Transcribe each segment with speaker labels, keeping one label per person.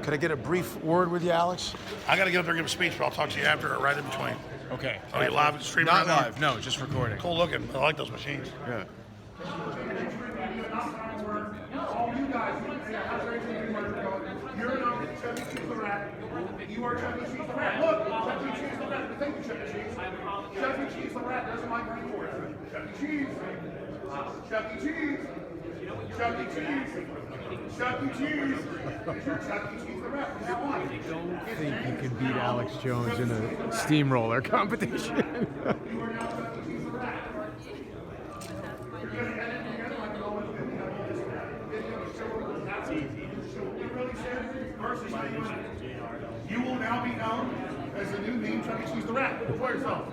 Speaker 1: Could I get a brief word with you, Alex?
Speaker 2: I got to get up there and give a speech, but I'll talk to you after or right in between.
Speaker 1: Okay.
Speaker 2: Are you live streaming?
Speaker 1: Not
Speaker 2: right
Speaker 1: live,
Speaker 2: now?
Speaker 1: no, just recording.
Speaker 2: Cool looking. I like those machines.
Speaker 1: Yeah.
Speaker 3: All you guys, how's everything going? You're known as Chuck E. Cheese the Rat. You are Chuck E. Cheese the Rat. Look, Chuck E. Cheese the Rat. Thank you, Chuck E. Cheese. Chuck E. Cheese the Rat doesn't like green force. Chuck E. Cheese. Chuck E. Cheese. Chuck E. Cheese. Chuck E. Cheese. You're Chuck E. Cheese the Rat. From now on.
Speaker 4: I think you can beat Alex Jones in a steamroller competition.
Speaker 3: You are now Chuck E. Cheese the Rat. You're going to edit together like you always do. You will now be known as the new meme Chuck E. Cheese the Rat. Enjoy yourself.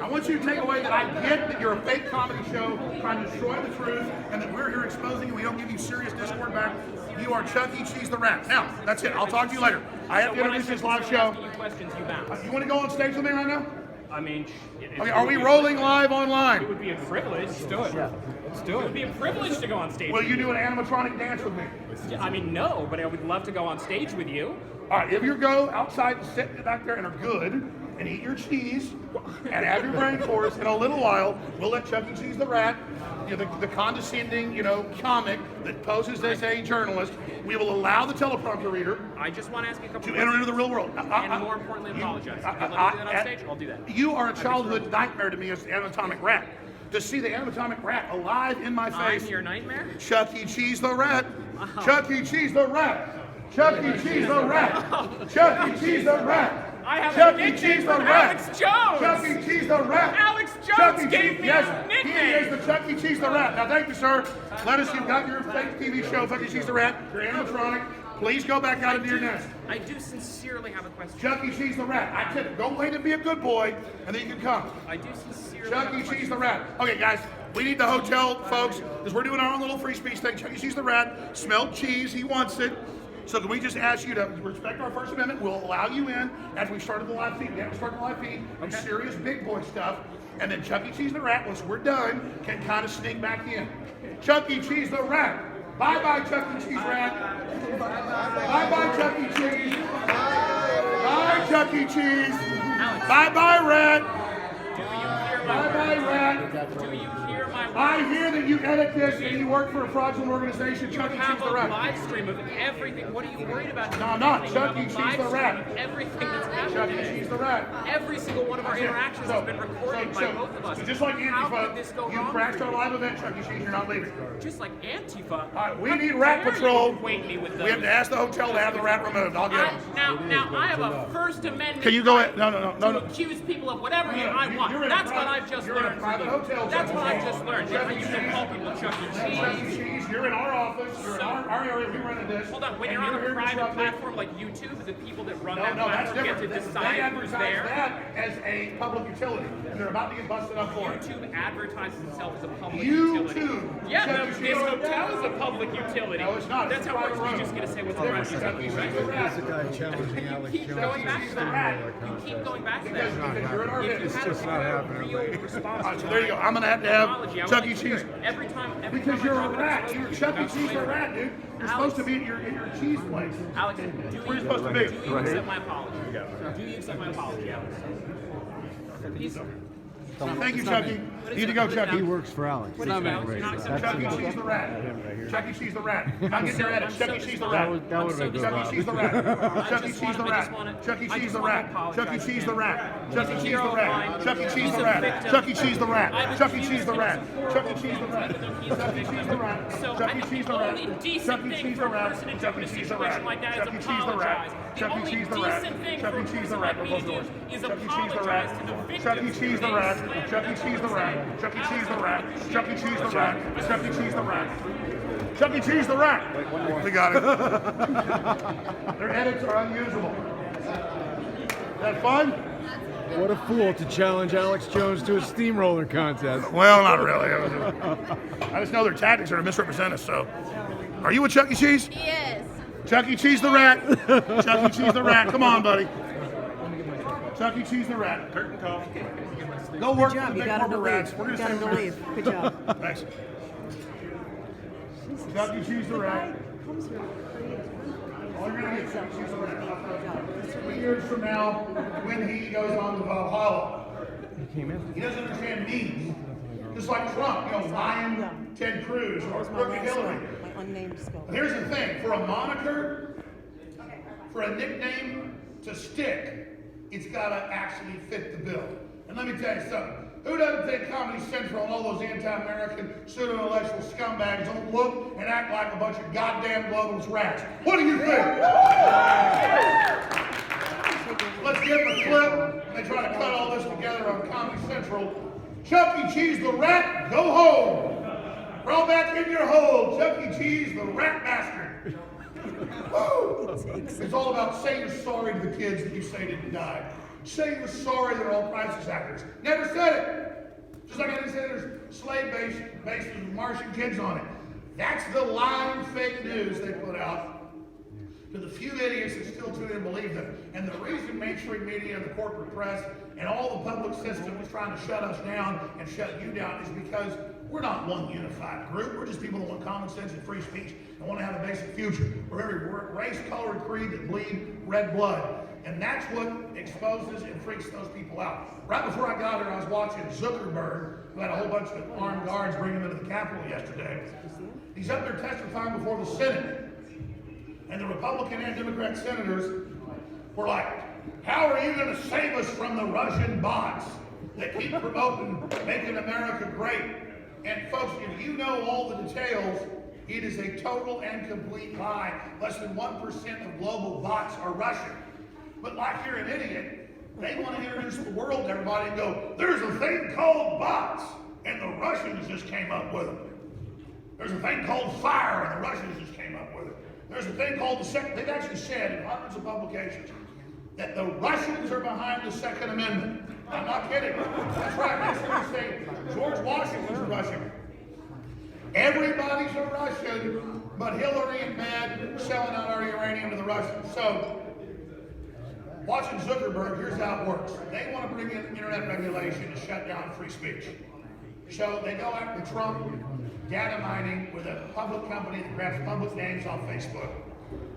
Speaker 3: I want you to take away that I get that you're a fake comedy show trying to destroy the truth and that we're here exposing you. We don't give you serious discord back. You are Chuck E. Cheese the Rat. Now, that's it. I'll talk to you later. I have to introduce this live show. You want to go on stage with me right now?
Speaker 5: I mean,
Speaker 3: Okay, are we rolling live
Speaker 5: It
Speaker 3: online?
Speaker 5: would be a privilege. Let's do it. Let's do it. It would be a privilege to go on stage.
Speaker 3: Will you do an animatronic dance with me?
Speaker 5: I mean, no, but I would love to go on stage with you.
Speaker 3: All right, if you go outside and sit back there and are good and eat your cheese and have your brain force, in a little while, we'll let Chuck E. Cheese the Rat, the condescending, comic that poses as a journalist, we will allow the teleprompter reader
Speaker 5: I just want to ask you a couple
Speaker 3: to enter into the real world.
Speaker 5: and more importantly, apologize. If you let me do that on stage, I'll do that.
Speaker 3: You are a childhood nightmare to me as the anatomic rat. To see the anatomic rat alive in my face.
Speaker 5: I'm your nightmare?
Speaker 3: Chuck E. Cheese the Rat. Chuck E. Cheese the Rat. Chuck E. Cheese the Rat. Chuck E. Cheese the Rat.
Speaker 5: I have
Speaker 3: Chuck
Speaker 5: a
Speaker 3: E.
Speaker 5: nickname
Speaker 3: Cheese the
Speaker 5: from
Speaker 3: Rat.
Speaker 5: Alex Jones.
Speaker 3: Chuck E. Cheese the Rat.
Speaker 5: Alex Jones
Speaker 3: Chuck E.
Speaker 5: gave
Speaker 3: Cheese-
Speaker 5: me
Speaker 3: yes,
Speaker 5: a
Speaker 3: He is
Speaker 5: nickname.
Speaker 3: the Chuck E. Cheese the Rat. Now, thank you, sir. Let us. You've got your fake TV show, Chuck E. Cheese the Rat. Your animatronic. Please go back out into your nest.
Speaker 5: I do sincerely have a question.
Speaker 3: Chuck E. Cheese the Rat. I kid. Go wait and be a good boy, and then you can come.
Speaker 5: I do sincerely
Speaker 3: Chuck
Speaker 5: have a
Speaker 3: E. Cheese
Speaker 5: question.
Speaker 3: the Rat. Okay, guys, we need the hotel folks because we're doing our own little free speech thing. Chuck E. Cheese the Rat smelled cheese. He wants it. So can we just ask you to respect our First Amendment? We'll allow you in after we started the live feed. We have to start the live feed and serious big boy stuff. And then Chuck E. Cheese the Rat, once we're done, can kind of sneak back in. Chuck E. Cheese the Rat. Bye-bye, Chuck E. Cheese Rat. Bye-bye, Chuck E. Cheese. Bye, Chuck E. Cheese. Bye-bye, Rat.
Speaker 5: Do you hear my
Speaker 3: Bye-bye, Rat.
Speaker 5: Do you hear my
Speaker 3: I hear that you edit this and you work for a fraudulent organization,
Speaker 5: You
Speaker 3: Chuck E.
Speaker 5: have
Speaker 3: Cheese
Speaker 5: a
Speaker 3: the Rat.
Speaker 5: live stream of everything. What are you worried about?
Speaker 3: No, I'm not.
Speaker 5: You
Speaker 3: Chuck
Speaker 5: have a
Speaker 3: E. Cheese
Speaker 5: live
Speaker 3: the
Speaker 5: stream
Speaker 3: Rat.
Speaker 5: of everything that's
Speaker 3: Chuck
Speaker 5: happened
Speaker 3: E.
Speaker 5: today.
Speaker 3: Cheese the Rat.
Speaker 5: Every single one of our interactions has been recorded by both of us.
Speaker 3: So just like
Speaker 5: How could this
Speaker 3: Antifa,
Speaker 5: go
Speaker 3: you
Speaker 5: wrong
Speaker 3: crashed
Speaker 5: for
Speaker 3: our
Speaker 5: you?
Speaker 3: live event, Chuck E. Cheese, you're not leaving.
Speaker 5: Just like Antifa.
Speaker 3: All right, we
Speaker 5: How
Speaker 3: need Rat
Speaker 5: dare you
Speaker 3: Patrol.
Speaker 5: equate me with
Speaker 3: We have to ask the hotel to have the rat removed. I'll get him.
Speaker 5: Now I have a First Amendment.
Speaker 3: Can you go
Speaker 5: right
Speaker 3: ahead? No.
Speaker 5: to accuse people of whatever
Speaker 3: No,
Speaker 5: I
Speaker 3: you-
Speaker 5: want.
Speaker 3: you're in a
Speaker 5: That's what
Speaker 3: private-
Speaker 5: I've just
Speaker 3: you're in a
Speaker 5: learned.
Speaker 3: private hotel,
Speaker 5: That's
Speaker 3: Chuck E.
Speaker 5: what I've
Speaker 3: Cheese.
Speaker 5: just learned.
Speaker 3: Chuck
Speaker 5: I
Speaker 3: E.
Speaker 5: used to call people Chuck E.
Speaker 3: Chuck E.
Speaker 5: Cheese.
Speaker 3: Cheese, you're in our office. You're in our area. We rented this.
Speaker 5: Hold on, when
Speaker 3: and
Speaker 5: you're on a
Speaker 3: here
Speaker 5: private
Speaker 3: disrupting-
Speaker 5: platform like YouTube, the people that run
Speaker 3: No,
Speaker 5: that
Speaker 3: that's
Speaker 5: platform get to
Speaker 3: different.
Speaker 5: decide
Speaker 3: They
Speaker 5: who's
Speaker 3: advertise
Speaker 5: there.
Speaker 3: that as a public utility, and they're about to get busted up for it.
Speaker 5: YouTube advertises itself as a public
Speaker 3: YouTube.
Speaker 5: utility. Yeah,
Speaker 3: Chuck E.
Speaker 5: this
Speaker 3: Cheese.
Speaker 5: hotel is a public utility.
Speaker 3: No, it's not.
Speaker 5: That's
Speaker 3: It's
Speaker 5: how
Speaker 3: a
Speaker 5: it works.
Speaker 3: private
Speaker 5: You just
Speaker 3: room.
Speaker 5: get to say what's
Speaker 3: It's
Speaker 5: around
Speaker 3: different. Chuck E.
Speaker 5: you.
Speaker 3: Cheese the Rat.
Speaker 4: This is a guy challenging Alex
Speaker 5: Keep
Speaker 4: Jones
Speaker 5: going
Speaker 4: in
Speaker 5: back
Speaker 4: a
Speaker 5: to that.
Speaker 4: steamroller
Speaker 5: You keep
Speaker 4: contest.
Speaker 5: going back to
Speaker 3: Because
Speaker 5: that.
Speaker 3: you're in our
Speaker 5: If you
Speaker 3: business.
Speaker 5: had
Speaker 4: just
Speaker 5: a
Speaker 4: not
Speaker 5: real
Speaker 4: happening.
Speaker 5: response
Speaker 3: All right,
Speaker 5: to
Speaker 3: so there you go.
Speaker 5: my
Speaker 3: I'm gonna have to have
Speaker 5: apology, I would
Speaker 3: Chuck
Speaker 5: like
Speaker 3: E.
Speaker 5: to hear
Speaker 3: Cheese.
Speaker 5: it. Every time
Speaker 3: Because
Speaker 5: I
Speaker 3: you're
Speaker 5: drop
Speaker 3: a
Speaker 5: an
Speaker 3: rat.
Speaker 5: episode,
Speaker 3: You're
Speaker 5: you
Speaker 3: Chuck E.
Speaker 5: about
Speaker 3: Cheese the
Speaker 5: flavor.
Speaker 3: Rat, dude. You're supposed to be at your cheese place.
Speaker 5: Alex, do
Speaker 3: Where you
Speaker 5: you
Speaker 3: supposed to be?
Speaker 5: Do you accept my apology? Do you accept my apology, Alex? He's,
Speaker 3: Thank you, Chucky. You need to go,
Speaker 4: He
Speaker 3: Chucky.
Speaker 4: works for Alex.
Speaker 5: What is
Speaker 4: He's
Speaker 5: it,
Speaker 4: not
Speaker 5: Alex?
Speaker 4: right.
Speaker 5: You're not
Speaker 4: That's
Speaker 5: accepting
Speaker 3: Chuck E.
Speaker 4: it.
Speaker 3: Cheese the Rat. Chuck E. Cheese the Rat. Now get your edits. Chuck E. Cheese the
Speaker 4: That
Speaker 3: Rat.
Speaker 4: would have been good.
Speaker 3: Chuck E.
Speaker 4: Rob.
Speaker 3: Cheese the Rat. Chuck E. Cheese the Rat. Chuck E. Cheese the Rat. Chuck E. Cheese the Rat. Chuck E. Cheese the Rat. Chuck E. Cheese the Rat. Chuck E. Cheese the Rat. Chuck E. Cheese the Rat. Chuck E. Cheese the Rat. Chuck E. Cheese the Rat.
Speaker 5: So
Speaker 3: Chuck
Speaker 5: I
Speaker 3: E.
Speaker 5: think
Speaker 3: Cheese
Speaker 5: the
Speaker 3: the Rat.
Speaker 5: only
Speaker 3: Chuck
Speaker 5: decent
Speaker 3: E.
Speaker 5: thing
Speaker 3: Cheese
Speaker 5: for
Speaker 3: the
Speaker 5: a
Speaker 3: Rat.
Speaker 5: person to do
Speaker 3: Chuck
Speaker 5: in
Speaker 3: E.
Speaker 5: a
Speaker 3: Cheese the
Speaker 5: situation
Speaker 3: Rat.
Speaker 5: like that
Speaker 3: Chuck
Speaker 5: is
Speaker 3: E. Cheese the Rat.
Speaker 5: apologize. The
Speaker 3: Chuck E.
Speaker 5: only
Speaker 3: Cheese the Rat.
Speaker 5: decent thing
Speaker 3: Chuck
Speaker 5: for
Speaker 3: E.
Speaker 5: a
Speaker 3: Cheese the
Speaker 5: person
Speaker 3: Rat.
Speaker 5: like me to do is
Speaker 3: Chuck E. Cheese the Rat.
Speaker 5: apologize to the victims.
Speaker 3: Chuck E. Cheese the Rat. Chuck E. Cheese the Rat. Chuck E. Cheese the Rat. Chuck E. Cheese the Rat. Chuck E. Cheese the Rat. Chuck E. Cheese the Rat. We got it. Their edits are unusable. Is that fun?
Speaker 4: What a fool to challenge Alex Jones to a steamroller contest.
Speaker 3: Well, not really. I just know their tactics are to misrepresent us. So, are you with Chuck E. Cheese?
Speaker 6: Yes.
Speaker 3: Chuck E. Cheese the Rat. Chuck E. Cheese the Rat. Come on, buddy. Chuck E. Cheese the Rat. Curtain call. Go work
Speaker 7: Good
Speaker 3: for
Speaker 7: job.
Speaker 3: the
Speaker 7: You
Speaker 3: big
Speaker 7: got him to
Speaker 3: corporate
Speaker 7: leave.
Speaker 3: rats. We're
Speaker 7: You
Speaker 3: gonna
Speaker 7: got him to
Speaker 3: send
Speaker 7: leave. Good job.
Speaker 3: Thanks. Chuck E. Cheese the Rat.
Speaker 6: comes here to create a
Speaker 3: All you're gonna get is
Speaker 6: concept
Speaker 3: she's
Speaker 6: of
Speaker 3: already
Speaker 6: being put out.
Speaker 3: 3 years from now, when he goes on to Valhalla,
Speaker 4: He came in.
Speaker 3: he doesn't understand memes. Just like Trump, lying Ted Cruz
Speaker 6: That
Speaker 3: or
Speaker 6: was my
Speaker 3: crooked
Speaker 6: last
Speaker 3: Hillary.
Speaker 6: one, my unnamed skill.
Speaker 3: But here's the thing, for a moniker, for a nickname to stick, it's gotta actually fit the bill. And let me tell you something. Who doesn't think Comedy Central and all those anti-American, pseudo-intellectual scumbags don't look and act like a bunch of goddamn globalist rats? What do you think? Let's give them a clip. They try to cut all this together on Comedy Central. Chuck E. Cheese the rat, go home. Crawl back in your hole, Chuck E. Cheese the rat bastard. Woo! It's all about say you're sorry to the kids that you say didn't die. Say you're sorry they're all crisis actors. Never said it. Just like I didn't say there's slave bases with Martian kids on it. That's the lying fake news they put out to the few idiots that still tune in and believe them. And the reason mainstream media and the corporate press and all the public system is trying to shut us down and shut you down is because we're not one unified group. We're just people that want common sense and free speech and want to have a basic future. We're every race, color, and creed that bleed red blood. And that's what exposes and freaks those people out. Right before I got here, I was watching Zuckerberg, who had a whole bunch of armed guards bring him into the Capitol yesterday. He's up there testifying before the Senate. And the Republican and Democrat senators were like, how are you going to save us from the Russian bots that keep promoting making America great? And folks, if you know all the details, it is a total and complete lie. Less than 1% of global bots are Russian. But like you're an idiot, they want to introduce the world to everybody and go, there's a thing called bots, and the Russians just came up with them. There's a thing called fire, and the Russians just came up with it. There's a thing called the second, they've actually said in hundreds of publications that the Russians are behind the Second Amendment. I'm not kidding. That's right. That's what they say. George Washington's a Russian. Everybody's a Russian, but Hillary and Mad selling out our uranium to the Russians. So, watching Zuckerberg, here's how it works. They want to bring in internet regulation to shut down free speech. So they go after Trump data mining with a public company that grabs public names off Facebook.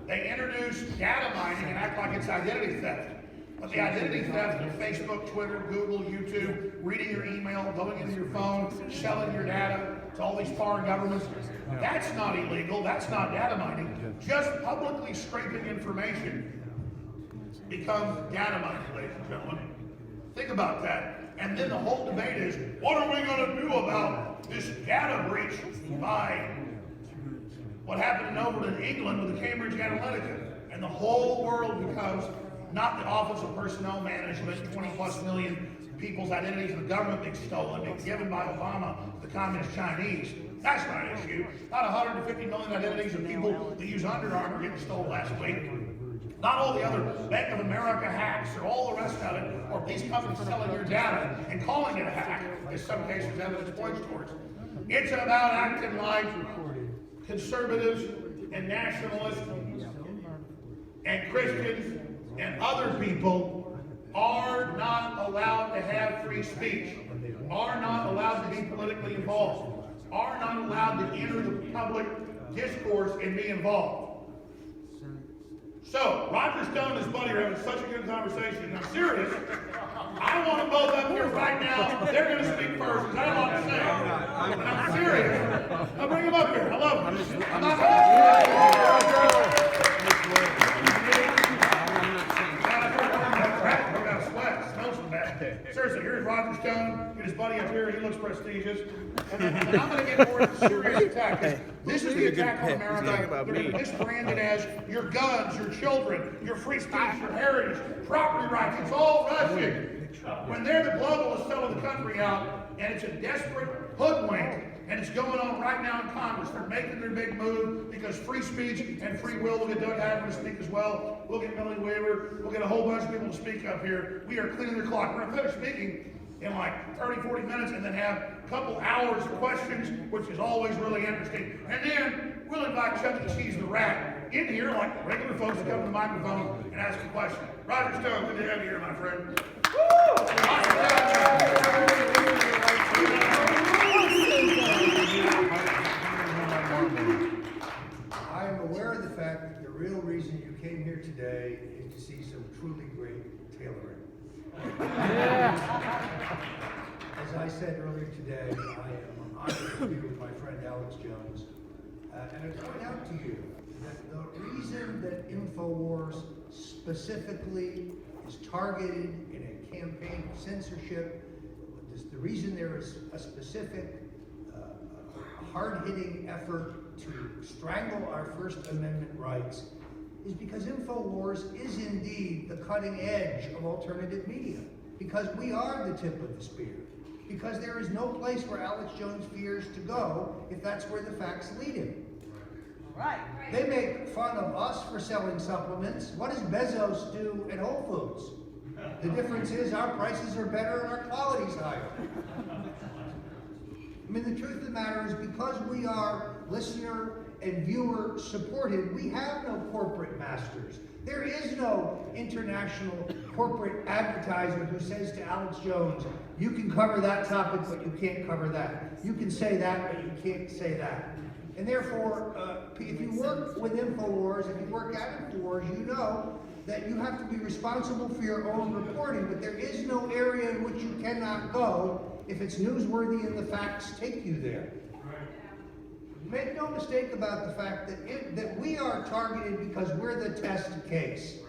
Speaker 3: They introduce data mining and act like it's identity theft. But the identity theft of Facebook, Twitter, Google, YouTube, reading your email, going into your phone, selling your data to all these foreign governments, that's not illegal, that's not data mining. Just publicly scraping information becomes data mining, ladies and gentlemen. Think about that. And then the whole debate is, what are we going to do about this data breach by what happened over in England with the Cambridge Analytica? And the whole world becomes not the Office of Personnel Management, 20 plus million people's identities of the government being stolen, being given by Obama to the communist Chinese. That's not an issue. Not 150 million identities of people that use Under Armour getting stolen last week. Not all the other Bank of America hacks or all the rest of it, or these companies selling your data and calling it a hack, in some cases evidence points towards. It's about acting like conservatives and nationalists and Christians and other people are not allowed to have free speech, are not allowed to be politically involved, are not allowed to enter the public discourse and be involved. So, Roger Stone and his buddy are having such a good conversation, and I'm serious. I want them both up here right now. They're going to speak first, because I have a lot to say. And I'm serious. I'll bring them up here. I love them. I'm not Seriously, here's Roger Stone and his buddy up here. He looks prestigious. And I'm going to get more into serious attack. This is the attack on America. They're going to misbrand it as your guns, your children, your free speech, your heritage, property rights. It's all Russian. When they're the globalists selling the country out, and it's a desperate hoodwink, and it's going on right now in Congress. They're making their big move because free speech and free will get Doug Haver to speak as well. We'll get Millie Weaver. We'll get a whole bunch of people to speak up here. We are cleaning their clock. We're going to finish speaking in like 30, 40 minutes and then have a couple hours of questions, which is always really interesting. And then we'll invite Chuck E. Cheese the Rat in here like regular folks to come to the microphone and ask a question. Roger Stone, good to have you here, my friend.
Speaker 7: I am aware today is to see some truly great tailoring. As I said earlier today, I am honored to be with my friend Alex Jones. And I point out to you that the reason that InfoWars specifically is targeted in a campaign of censorship, the reason there is a specific hard-hitting effort to strangle our First Amendment rights is because InfoWars is indeed the cutting edge of alternative media. Because we are the tip of the spear. Because there is no place where Alex Jones fears to go if that's where the facts lead him.
Speaker 6: Right.
Speaker 7: They make fun of us for selling supplements. What does Bezos do at Whole Foods? The difference is our prices are better and our quality's higher. I mean, the truth of the matter is because we are listener and viewer supported, we have no corporate masters. There is no international corporate advertiser who says to Alex Jones, you can cover that topic, but you can't cover that. You can say that, but you can't say that. And therefore, if you work with InfoWars, if you work at InfoWars, you know that you have to be responsible for your own reporting, but there is no area in which you cannot go if it's newsworthy and the facts take you there. Make no mistake about the fact that we are targeted because we're the test case.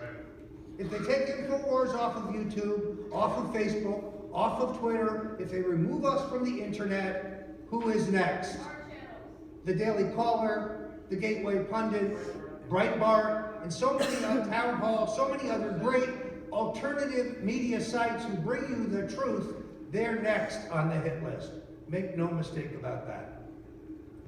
Speaker 7: If they take InfoWars off of YouTube, off of Facebook, off of Twitter, if they remove us from the internet, who is next? The Daily Caller, the Gateway Pundit, Breitbart, and so many Town Hall, so many other great alternative media sites who bring you the truth, they're next on the hit list. Make no mistake about that.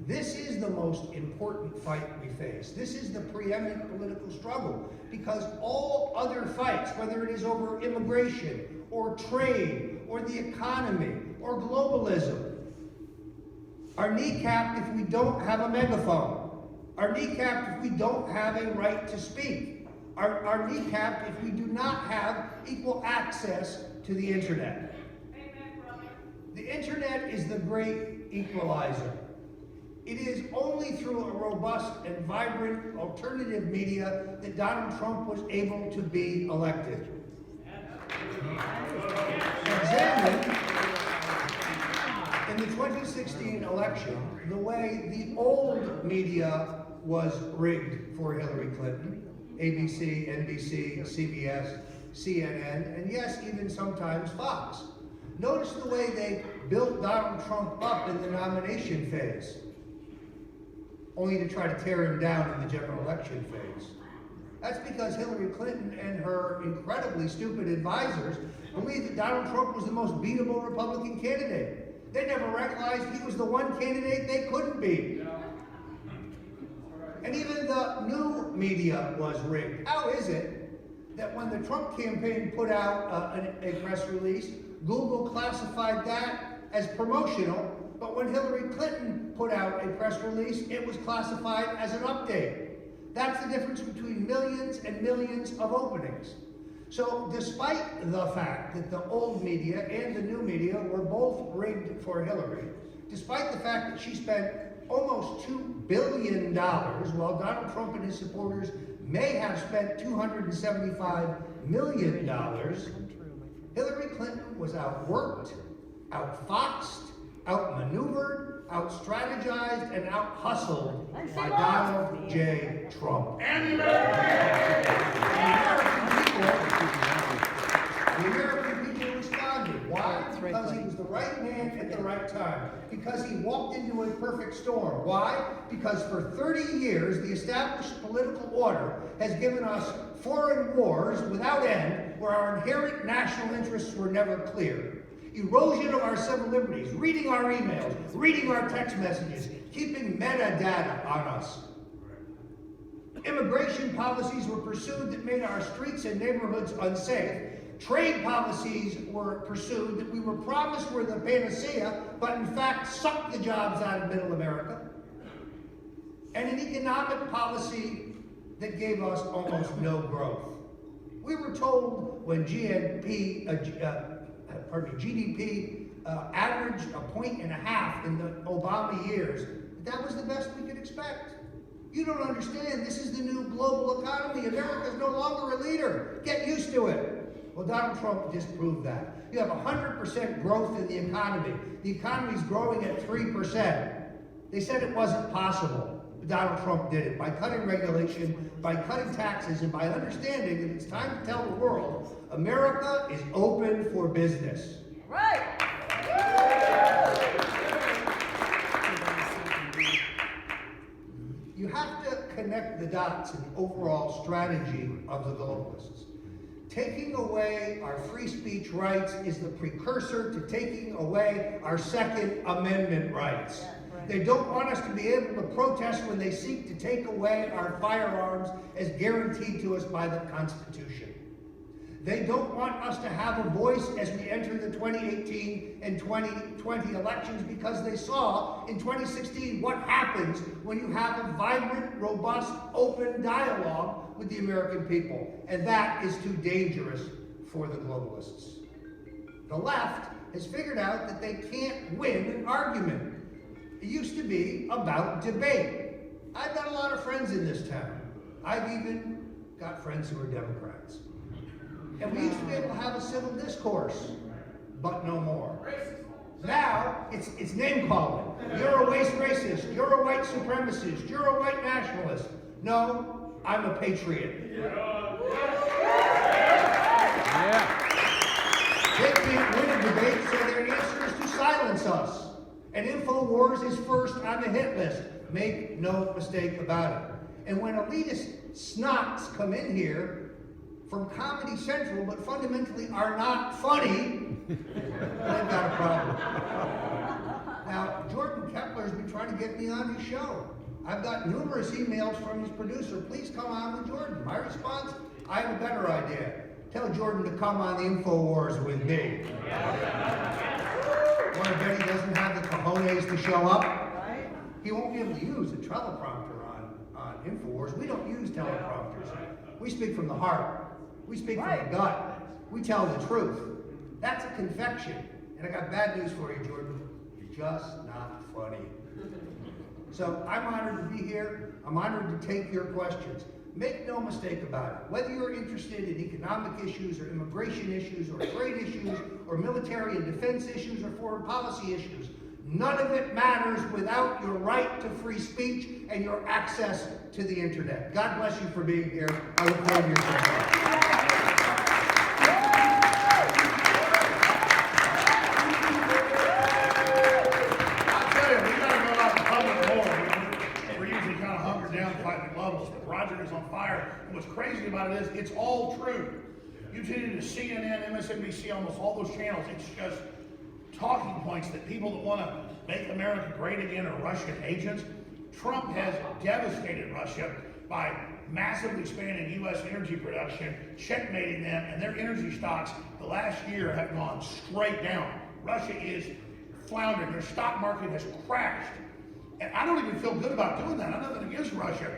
Speaker 7: This is the most important fight we face. This is the preeminent political struggle because all other fights, whether it is over immigration or trade or the economy or globalism, are kneecapped if we don't have a megaphone. Are kneecapped if we don't have a right to speak. Are kneecapped if we do not have equal access to the internet. The internet is the great equalizer. It is only through a robust and vibrant alternative media that Donald Trump was able to be elected. Examine in the 2016 election the way the old media was rigged for Hillary Clinton. ABC, NBC, CBS, CNN, and yes, even sometimes Fox. Notice the way they built Donald Trump up in the nomination phase, only to try to tear him down in the general election phase. That's because Hillary Clinton and her incredibly stupid advisors believed that Donald Trump was the most beatable Republican candidate. They never realized he was the one candidate they couldn't beat. And even the new media was rigged. How is it that when the Trump campaign put out a press release, Google classified that as promotional, but when Hillary Clinton put out a press release, it was classified as an update? That's the difference between millions and millions of openings. So despite the fact that the old media and the new media were both rigged for Hillary, despite the fact that she spent almost $2 billion, while Donald Trump and his supporters may have spent $275 million, Hillary Clinton was outworked, outfoxed, outmaneuvered, outstrategized, and out-hustled by Donald J. Trump. The American people responded. Why? Because he was the right man at the right time. Because he walked into a perfect storm. Why? Because for 30 years, the established political order has given us foreign wars without end, where our inherent national interests were never clear. Erosion of our civil liberties, reading our emails, reading our text messages, keeping metadata on us. Immigration policies were pursued that made our streets and neighborhoods unsafe. Trade policies were pursued that we were promised were the panacea, but in fact sucked the jobs out of middle America. And an economic policy that gave us almost no growth. We were told when GDP averaged 1.5 points in the Obama years, that was the best we could expect. You don't understand. This is the new global economy. America's no longer a leader. Get used to it. Well, Donald Trump disproved that. You have 100% growth in the economy. The economy's growing at 3%. They said it wasn't possible. Donald Trump did it by cutting regulation, by cutting taxes, and by understanding that it's time to tell the world America is open for business.
Speaker 6: Right.
Speaker 7: You have to connect the dots in the overall strategy of the globalists. Taking away our free speech rights is the precursor to taking away our Second Amendment rights. They don't want us to be able to protest when they seek to take away our firearms as guaranteed to us by the Constitution. They don't want us to have a voice as we enter the 2018 and 2020 elections because they saw in 2016 what happens when you have a vibrant, robust, open dialogue with the American people. And that is too dangerous for the globalists. The left has figured out that they can't win an argument. It used to be about debate. I've got a lot of friends in this town. I've even got friends who are Democrats. And we used to be able to have a civil discourse, but no more. Now, it's name calling. You're a waste racist. You're a white supremacist. You're a white nationalist. No, I'm a patriot. They can't win a debate, so their answer is to silence us. And InfoWars is first on the hit list. Make no mistake about it. And when elitist snots come in here from Comedy Central, but fundamentally are not funny, they've got a problem. Now, Jordan Kepler's been trying to get me on his show. I've got numerous emails from his producer. Please come on with Jordan. My response, I have a better idea. Tell Jordan to come on the InfoWars with me. Want to bet he doesn't have the cojones to show up? He won't be able to use a teleprompter on InfoWars. We don't use teleprompters. We speak from the heart. We speak from the gut. We tell the truth. That's a confection. And I got bad news for you, Jordan. You're just not funny. So I'm honored to be here. I'm honored to take your questions. Make no mistake about it. Whether you're interested in economic issues or immigration issues or trade issues or military and defense issues or foreign policy issues, none of it matters without your right to free speech and your access to the internet. God bless you for being here. I look forward to your questions.
Speaker 3: And what's crazy about it is it's all true. You tune into CNN, MSNBC, almost all those channels. It's just talking points that people that want to make America great again are Russian agents. Trump has devastated Russia by massively expanding U.S. energy production, checkmating them, and their energy stocks the last year have gone straight down. Russia is floundering. Their stock market has crashed. And I don't even feel good about doing that. I'm nothing against Russia.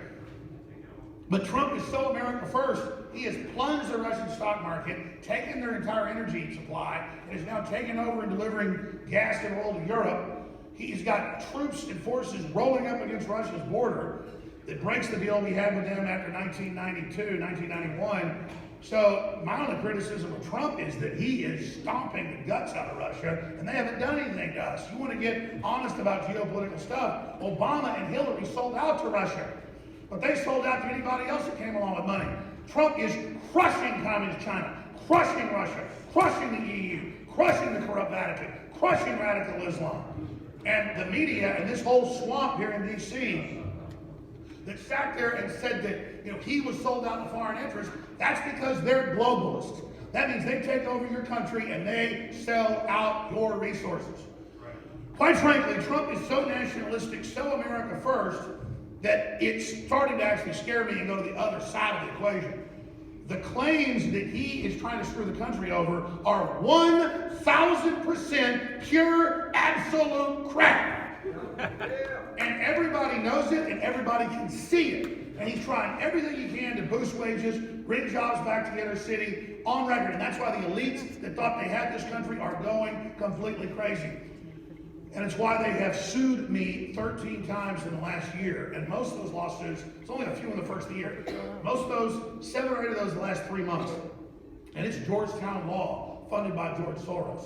Speaker 3: But Trump is so America first, he has plunged the Russian stock market, taken their entire energy supply, and is now taking over and delivering gas and oil to Europe. He's got troops and forces rolling up against Russia's border that breaks the deal we had with them after 1992, 1991. So my only criticism of Trump is that he is stomping the guts out of Russia, and they haven't done anything to us. You want to get honest about geopolitical stuff, Obama and Hillary sold out to Russia. But they sold out to anybody else that came along with money. Trump is crushing communist China, crushing Russia, crushing the EU, crushing the corrupt Vatican, crushing radical Islam. And the media and this whole swamp here in D.C. that sat there and said that he was sold out to foreign interests, that's because they're globalists. That means they take over your country and they sell out your resources. Quite frankly, Trump is so nationalistic, so America first, that it's starting to actually scare me and go to the other side of the equation. The claims that he is trying to screw the country over are 1,000% pure, absolute crap. And everybody knows it and everybody can see it. And he's trying everything he can to boost wages, bring jobs back to the inner city on record. And that's why the elites that thought they had this country are going completely crazy. And it's why they have sued me 13 times in the last year. And most of those lawsuits, it's only a few in the first year. Most of those, 7 or 8 of those in the last 3 months. And it's Georgetown Law, funded by George Soros.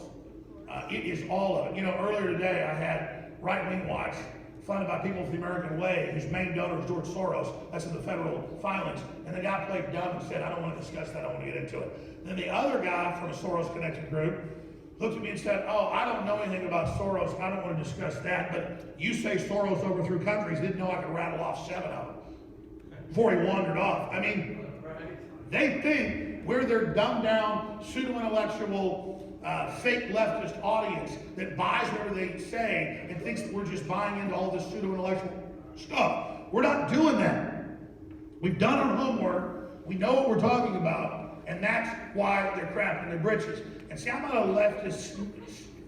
Speaker 3: It is all of it. You know, earlier today I had Right Wing Watch, funded by People for the American Way, whose main donor is George Soros. That's in the federal filings. And the guy played dumb and said, I don't want to discuss that, I don't want to get into it. Then the other guy from a Soros-connected group looked at me and said, oh, I don't know anything about Soros, I don't want to discuss that, but you say Soros overthrew countries, didn't know I could rattle off 7 of them before he wandered off. I mean, they think we're their dumbed down, pseudo-intellectual, fake leftist audience that buys whatever they say and thinks that we're just buying into all this pseudo-intellectual stuff. We're not doing that. We've done our homework, we know what we're talking about, and that's why they're crapping their britches. And see, I'm not a leftist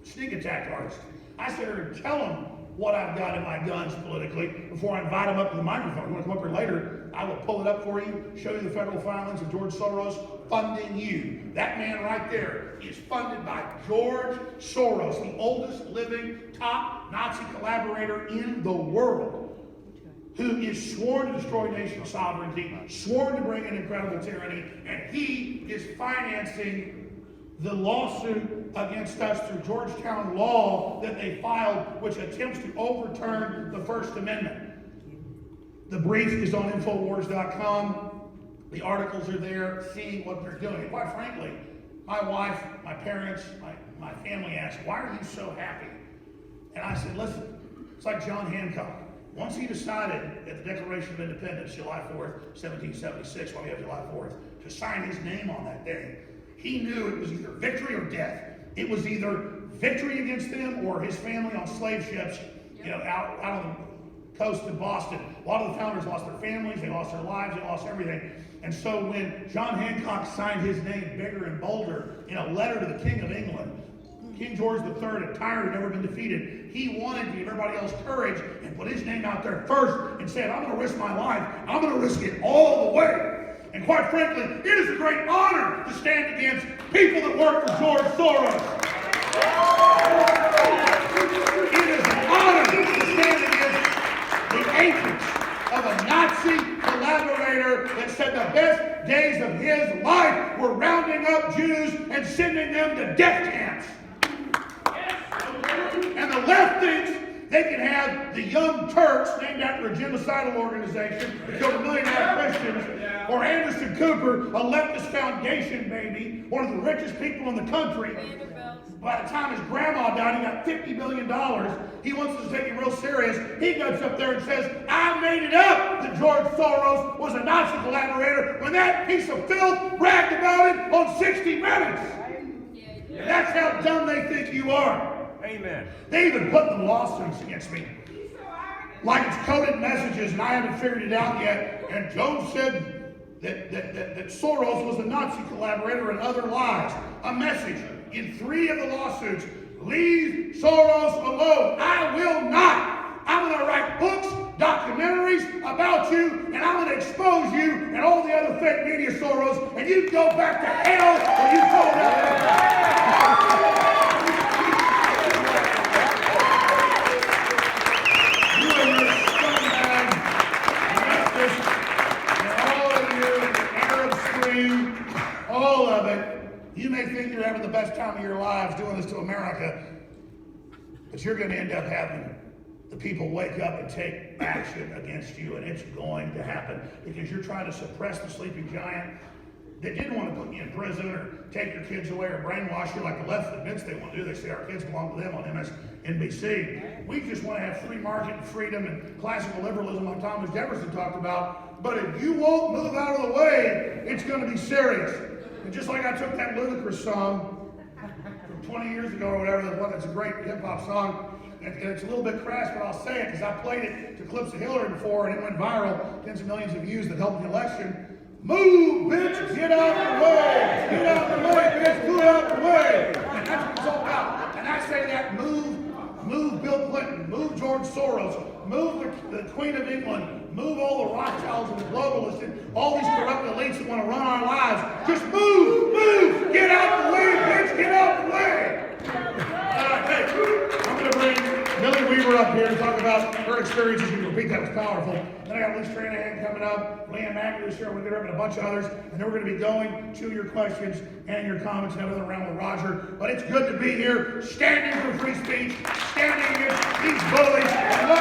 Speaker 3: sneak attack artist. I sit here and tell them what I've got in my guns politically before I invite them up to the microphone. You want to come up here later, I will pull it up for you, show you the federal filings of George Soros funding you. That man right there is funded by George Soros, the oldest living top Nazi collaborator in the world, who is sworn to destroy national sovereignty, sworn to bring in incredible tyranny, and he is financing the lawsuit against us through Georgetown Law that they filed, which attempts to overturn the First Amendment. The brief is on InfoWars.com. The articles are there, seeing what they're doing. And quite frankly, my wife, my parents, my family asked, why are you so happy? And I said, listen, it's like John Hancock. Once he decided at the Declaration of Independence, July 4th, 1776, while we have July 4th, to sign his name on that day, he knew it was either victory or death. It was either victory against them or his family on slave ships, you know, out on the coast of Boston. A lot of the founders lost their families, they lost their lives, they lost everything. And so when John Hancock signed his name bigger and bolder in a letter to the King of England, King George III, a tyrant who had never been defeated, he wanted to give everybody else courage and put his name out there first and said, I'm going to risk my life, I'm going to risk it all the way. And quite frankly, it is a great honor to stand against people that work for George Soros. It is an honor to stand against the agents of a Nazi collaborator that said the best days of his life were rounding up Jews and sending them to death camps. And the left thinks they can have the Young Turks, named after a genocidal organization that killed 1 million Christians, or Anderson Cooper, a leftist foundation baby, one of the richest people in the country. By the time his grandma died, he got $50 million. He wants us to take it real serious. He gets up there and says, I made it up that George Soros was a Nazi collaborator when that piece of filth bragged about it on 60 Minutes. That's how dumb they think you are.
Speaker 5: Amen.
Speaker 3: They even put the lawsuits against me. Like it's coded messages and I haven't figured it out yet. And Jones said that Soros was a Nazi collaborator and other lies. A message in 3 of the lawsuits. Leave Soros alone. I will not. I'm going to write books, documentaries about you, and I'm going to expose you and all the other fake media Soros, and you go back to hell or you go back. All of it. You may think you're having the best time of your lives doing this to America, but you're going to end up having the people wake up and take action against you, and it's going to happen because you're trying to suppress the sleeping giant that didn't want to put you in prison or take your kids away or brainwash you like the left admits they want to do. They say our kids belong to them on MSNBC. We just want to have free market and freedom and classical liberalism like Thomas Jefferson talked about. But if you won't move out of the way, it's going to be serious. And just like I took that ludicrous song from 20 years ago or whatever, that's a great hip-hop song, and it's a little bit crass, but I'll say it because I played it to clips of Hillary before, and it went viral, tens of millions of views that helped the election. Move, bitch, get out the way! Get out the way, bitch, get out the way! And that's what it's all about. And I say that, move Bill Clinton, move George Soros, move the Queen of England, move all the Rothschilds and the globalists and all these corrupt elites that want to run our lives. Just move, get out the way, bitch, get out the way! All right, hey, I'm going to bring Millie Weaver up here to talk about her experiences. You can repeat that was powerful. Then I got Lee Stranahan coming up, Leanne Matthews here, we're going to have a bunch of others, and then we're going to be going to your questions and your comments and another round with Roger. But it's good to be here, standing for free speech, standing against these bullies, and look,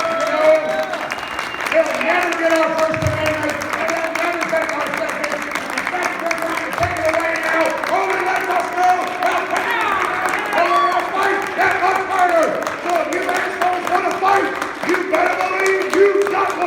Speaker 3: they'll never get our First Amendment, and they'll never take our Second. Thank you for trying to take it away now. Only let us know how we'll fight that much harder. So if you assholes want to fight, you better believe you got one.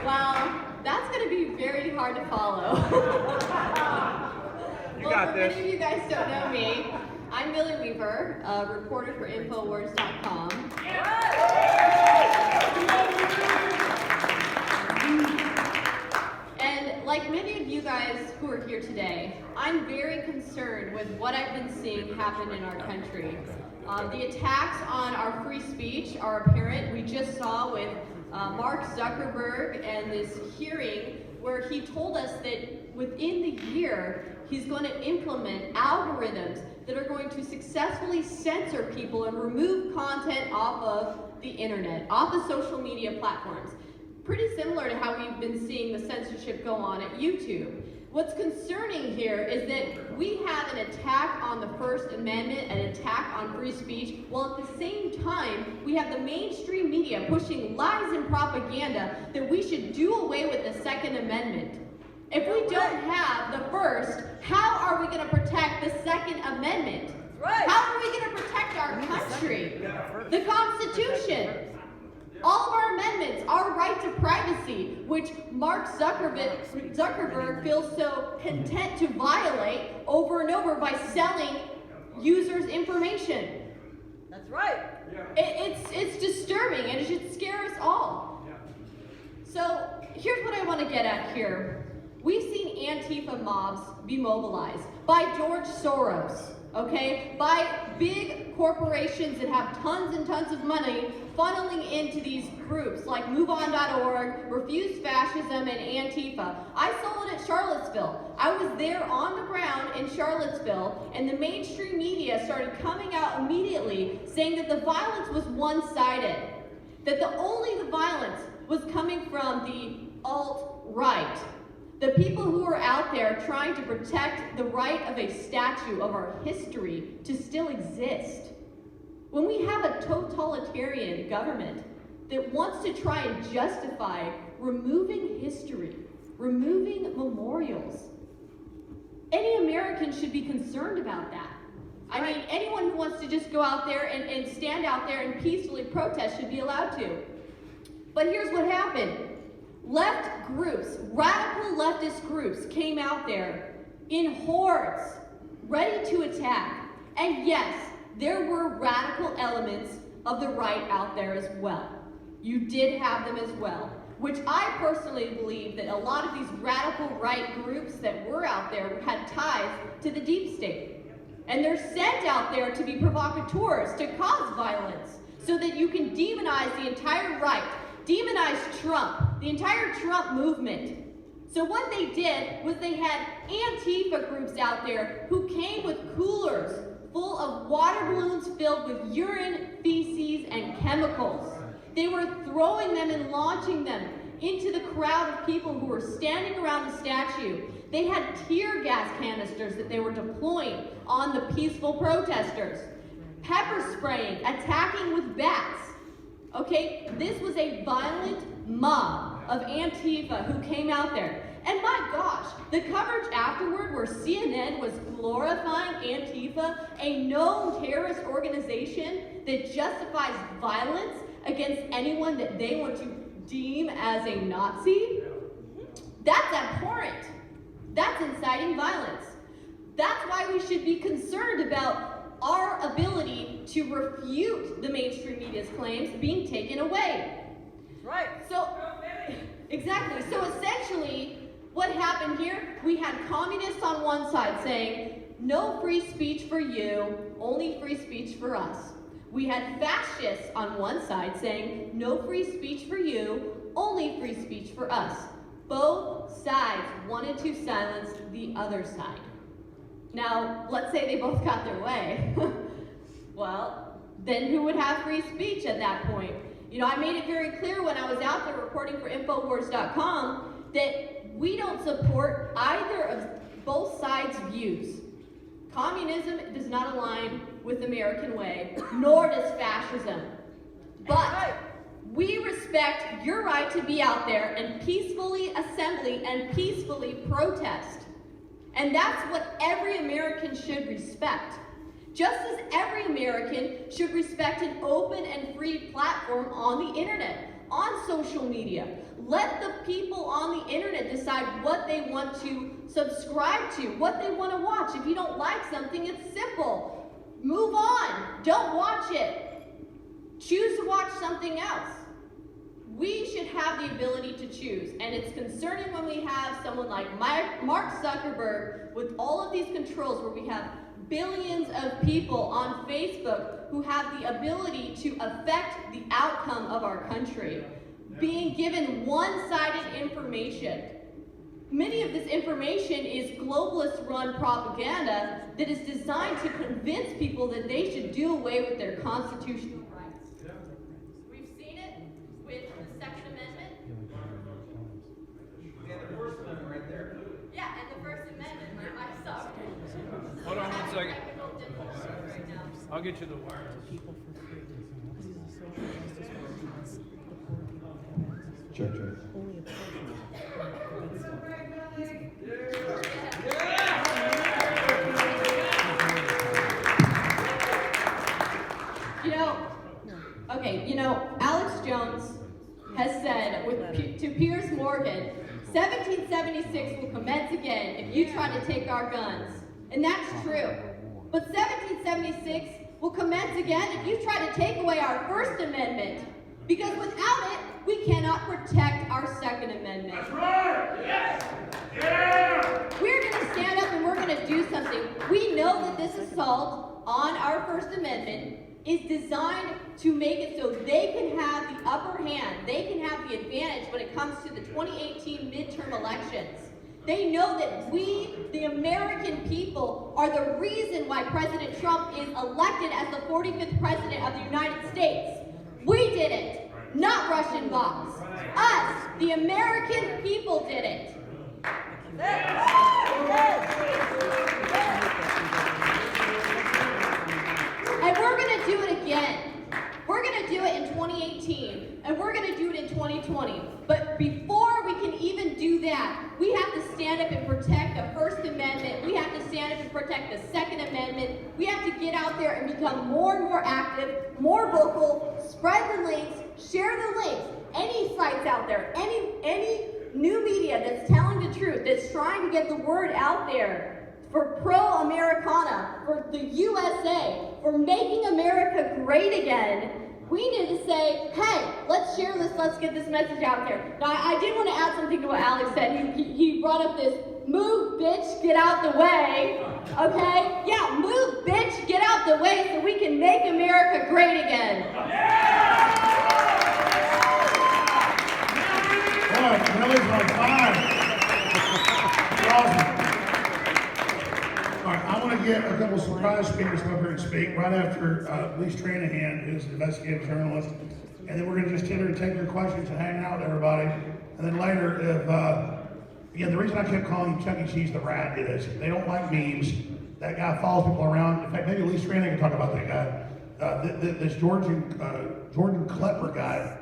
Speaker 8: Wow, that's going to be very hard to follow.
Speaker 4: You got this.
Speaker 8: Many of you guys don't know me. I'm Millie Weaver, a reporter for InfoWars.com. And like many of you guys who are here today, I'm very concerned with what I've been seeing happen in our country. The attacks on our free speech are apparent. We just saw with Mark Zuckerberg and this hearing where he told us that within the year, he's going to implement algorithms that are going to successfully censor people and remove content off of the internet, off the social media platforms. Pretty similar to how we've been seeing the censorship go on at YouTube. What's concerning here is that we have an attack on the First Amendment, an attack on free speech, while at the same time, we have the mainstream media pushing lies and propaganda that we should do away with the Second Amendment. If we don't have the first, how are we going to protect the Second Amendment?
Speaker 6: Right.
Speaker 8: How are we going to protect our country? The Constitution. All of our amendments, our right to privacy, which Mark Zuckerberg feels so content to violate over and over by selling users' information.
Speaker 6: That's right.
Speaker 8: It's disturbing, and it should scare us all. So here's what I want to get at here. We've seen Antifa mobs be mobilized by George Soros, okay? By big corporations that have tons and tons of money funneling into these groups like MoveOn.org, Refuse Fascism, and Antifa. I saw it at Charlottesville. I was there on the ground in Charlottesville, and the mainstream media started coming out immediately saying that the violence was one-sided, that the violence was coming from the alt-right. The people who are out there trying to protect the right of a statue of our history to still exist. When we have a totalitarian government that wants to try and justify removing history, removing memorials, any American should be concerned about that. I mean, anyone who wants to just go out there and stand out there and peacefully protest should be allowed to. But here's what happened. Left groups, radical leftist groups came out there in hordes, ready to attack. And yes, there were radical elements of the right out there as well. You did have them as well, which I personally believe that a lot of these radical right groups that were out there had ties to the deep state. And they're sent out there to be provocateurs, to cause violence, so that you can demonize the entire right, demonize Trump, the entire Trump movement. So what they did was they had Antifa groups out there who came with coolers full of water balloons filled with urine, feces, and chemicals. They were throwing them and launching them into the crowd of people who were standing around the statue. They had tear gas canisters that they were deploying on the peaceful protesters, pepper spraying, attacking with bats. Okay, this was a violent mob of Antifa who came out there. And my gosh, the coverage afterward where CNN was glorifying Antifa, a known terrorist organization that justifies violence against anyone that they want to deem as a Nazi, that's abhorrent. That's inciting violence. That's why we should be concerned about our ability to refute the mainstream media's claims being taken away.
Speaker 6: Right.
Speaker 8: So, exactly. So essentially, what happened here, we had communists on one side saying, no free speech for you, only free speech for us. We had fascists on one side saying, no free speech for you, only free speech for us. Both sides wanted to silence the other side. Now, let's say they both got their way. Well, then who would have free speech at that point? You know, I made it very clear when I was out there reporting for InfoWars.com that we don't support either of both sides' views. Communism does not align with the American way, nor does fascism. But we respect your right to be out there and peacefully assembly and peacefully protest. And that's what every American should respect. Just as every American should respect an open and free platform on the internet, on social media. Let the people on the internet decide what they want to subscribe to, what they want to watch. If you don't like something, it's simple. Move on. Don't watch it. Choose to watch something else. We should have the ability to choose, and it's concerning when we have someone like Mark Zuckerberg with all of these controls where we have billions of people on Facebook who have the ability to affect the outcome of our country, being given one-sided information. Many of this information is globalist-run propaganda that is designed to convince people that they should do away with their constitutional rights. We've seen it with the Second Amendment.
Speaker 9: Yeah, the First Amendment right there.
Speaker 8: Yeah, and the First Amendment. I'm sorry.
Speaker 5: Hold on one second.
Speaker 8: Technical difficulties right now.
Speaker 5: I'll get you the wire.
Speaker 9: Check, check.
Speaker 8: Alex Jones has said to Piers Morgan, 1776 will commence again if you try to take our guns. And that's true. But 1776 will commence again if you try to take away our First Amendment. Because without it, we cannot protect our Second Amendment.
Speaker 3: That's right! Yes! Yeah!
Speaker 8: We're going to stand up and we're going to do something. We know that this assault on our First Amendment is designed to make it so they can have the upper hand, they can have the advantage when it comes to the 2018 midterm elections. They know that we, the American people, are the reason why President Trump is elected as the 45th president of the United States. We did it, not Russian bots. Us, the American people, did it. And we're going to do it again. We're going to do it in 2018, and we're going to do it in 2020. But before we can even do that, we have to stand up and protect the First Amendment. We have to stand up and protect the Second Amendment. We have to get out there and become more and more active, more vocal, spread the links, share the links. Any sites out there, any new media that's telling the truth, that's trying to get the word out there for pro-Americana, for the USA, for making America great again, we need to say, hey, let's share this, let's get this message out there. Now, I did want to add something to what Alex said. He brought up this, move, bitch, get out the way, okay? Yeah, move, bitch, get out the way so we can make America great again.
Speaker 3: Boy, Millie's on fire. Awesome. All right, I want to get a couple surprise speakers come up here and speak right after Lee Stranahan, who's an investigative journalist, and then we're going to just sit here and take your questions and hang out with everybody. And then later, if again, the reason I kept calling Chuck E. Cheese the Rat is they don't like memes. That guy follows people around. In fact, maybe Lee Stranahan can talk about that guy. This Jordan Klepper guy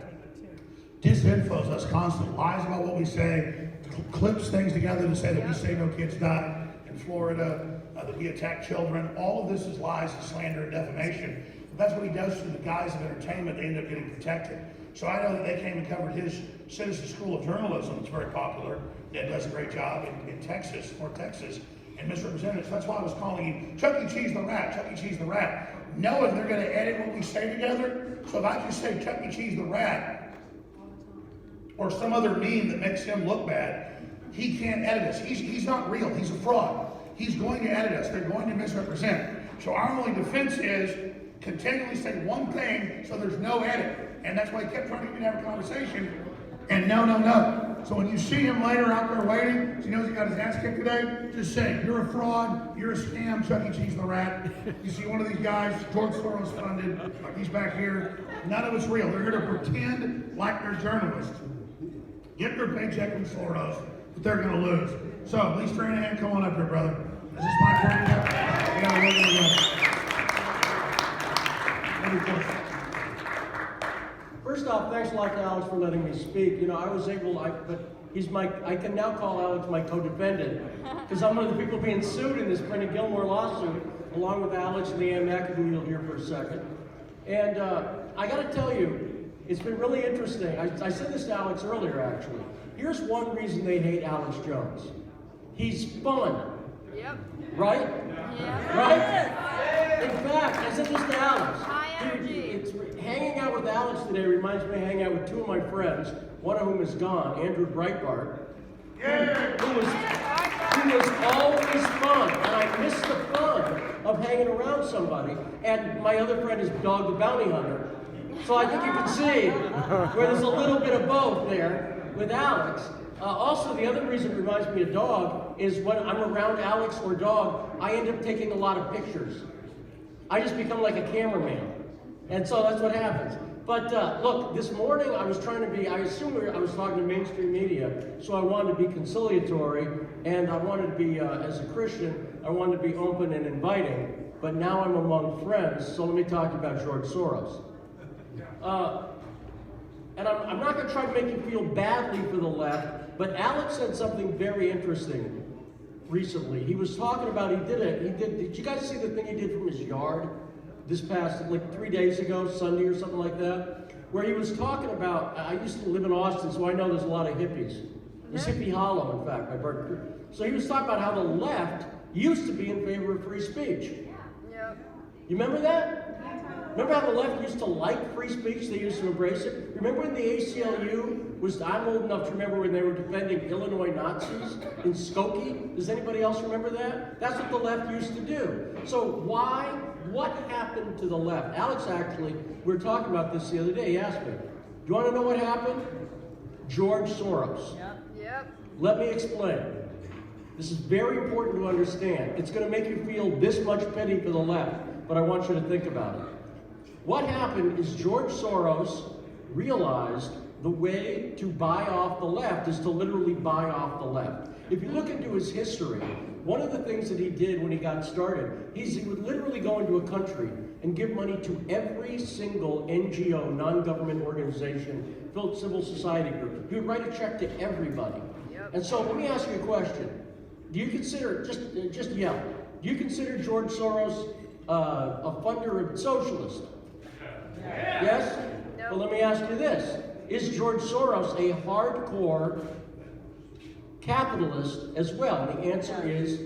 Speaker 3: disinfos us constantly, lies about what we say, clips things together to say that we say no kids died in Florida, that we attack children. All of this is lies and slander and defamation. That's what he does to the guys of entertainment. They end up getting protected. So I know that they came and covered his Citizen School of Journalism. It's very popular. That does a great job in Texas, North Texas, and misrepresented us. That's why I was calling him Chuck E. Cheese the Rat, Chuck E. Cheese the Rat, knowing they're going to edit what we say together. So if I just say Chuck E. Cheese the Rat, or some other meme that makes him look bad, he can't edit us. He's not real. He's a fraud. He's going to edit us. They're going to misrepresent. So our only defense is continually say one thing so there's no edit. And that's why he kept trying to even have a conversation. And no. So when you see him later out there waiting, so he knows he got his ass kicked today, just say, you're a fraud, you're a scam, Chuck E. Cheese the Rat. You see one of these guys, George Soros funded, like he's back here. None of it's real. They're here to pretend like they're journalists. Get their paycheck from Soros, but they're going to lose. So, Lee Stranahan, come on up here, brother. Is this my turn yet? We got to roll it again. Any questions?
Speaker 10: First off, thanks a lot to Alex for letting me speak. You know, I was able, but I can now call Alex my co-defendant, because I'm one of the people being sued in this Brendan Gilmore lawsuit, along with Alex and Leanne McAdoo, you'll hear for a second. And I gotta tell you, it's been really interesting. I said this to Alex earlier, actually. Here's one reason they hate Alex Jones. He's fun.
Speaker 11: Yep.
Speaker 10: Right?
Speaker 11: Yeah.
Speaker 10: Right? In fact, I said this to Alex.
Speaker 11: High energy.
Speaker 10: Hanging out with Alex today reminds me of hanging out with two of my friends, one of whom is gone, Andrew Breitbart, who was always fun, and I miss the fun of hanging around somebody. And my other friend is Dog the Bounty Hunter. So I think you can see where there's a little bit of both there with Alex. Also, the other reason it reminds me of Dog is when I'm around Alex or Dog, I end up taking a lot of pictures. I just become like a cameraman. And so that's what happens. But look, this morning I was trying to be, I assume I was talking to mainstream media, so I wanted to be conciliatory, and I wanted to be, as a Christian, I wanted to be open and inviting, but now I'm among friends, so let me talk about George Soros. And I'm not gonna try to make you feel badly for the left, but Alex said something very interesting recently. He was talking about, did you guys see the thing he did from his yard? This past, like 3 days ago, Sunday or something like that, where he was talking about, I used to live in Austin, so I know there's a lot of hippies. There's Hippie Hollow, in fact, by Burton. So he was talking about how the left used to be in favor of free speech.
Speaker 11: Yep.
Speaker 10: You remember that? Remember how the left used to like free speech? They used to embrace it? Remember when the ACLU was, I'm old enough to remember when they were defending Illinois Nazis in Skokie? Does anybody else remember that? That's what the left used to do. So what happened to the left? Alex, actually, we were talking about this the other day. He asked me, do you want to know what happened? George Soros.
Speaker 11: Yep.
Speaker 10: Let me explain. This is very important to understand. It's going to make you feel this much pity for the left, but I want you to think about it. What happened is George Soros realized the way to buy off the left is to literally buy off the left. If you look into his history, one of the things that he did when he got started is he would literally go into a country and give money to every single NGO, non-government organization, civil society group. He would write a check to everybody.
Speaker 11: Yep.
Speaker 10: And so let me ask you a question. Do you consider, just yell, do you consider George Soros a funder of socialist? Yes?
Speaker 11: No.
Speaker 10: Well, let me ask you this. Is George Soros a hardcore capitalist as well? And the answer is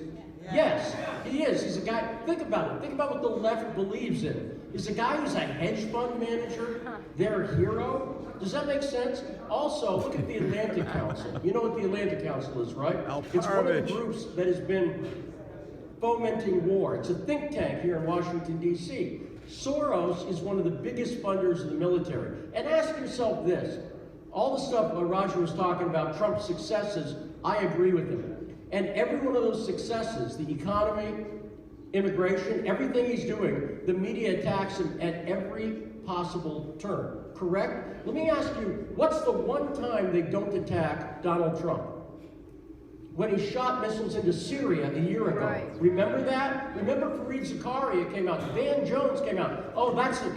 Speaker 10: yes, he is. He's a guy, think about it. Think about what the left believes in. Is a guy who's a hedge fund manager their hero? Does that make sense? Also, look at the Atlantic Council. You know what the Atlantic Council is, right? It's one of the groups that has been fomenting war. It's a think tank here in Washington, D.C. Soros is one of the biggest funders of the military. And ask yourself this. All the stuff Roger was talking about, Trump's successes, I agree with him. And every one of those successes, the economy, immigration, everything he's doing, the media attacks him at every possible turn. Correct? Let me ask you, what's the one time they don't attack Donald Trump? When he shot missiles into Syria a year ago.
Speaker 11: Right.
Speaker 10: Remember that? Remember Fareed Zakaria came out, Van Jones came out. Oh,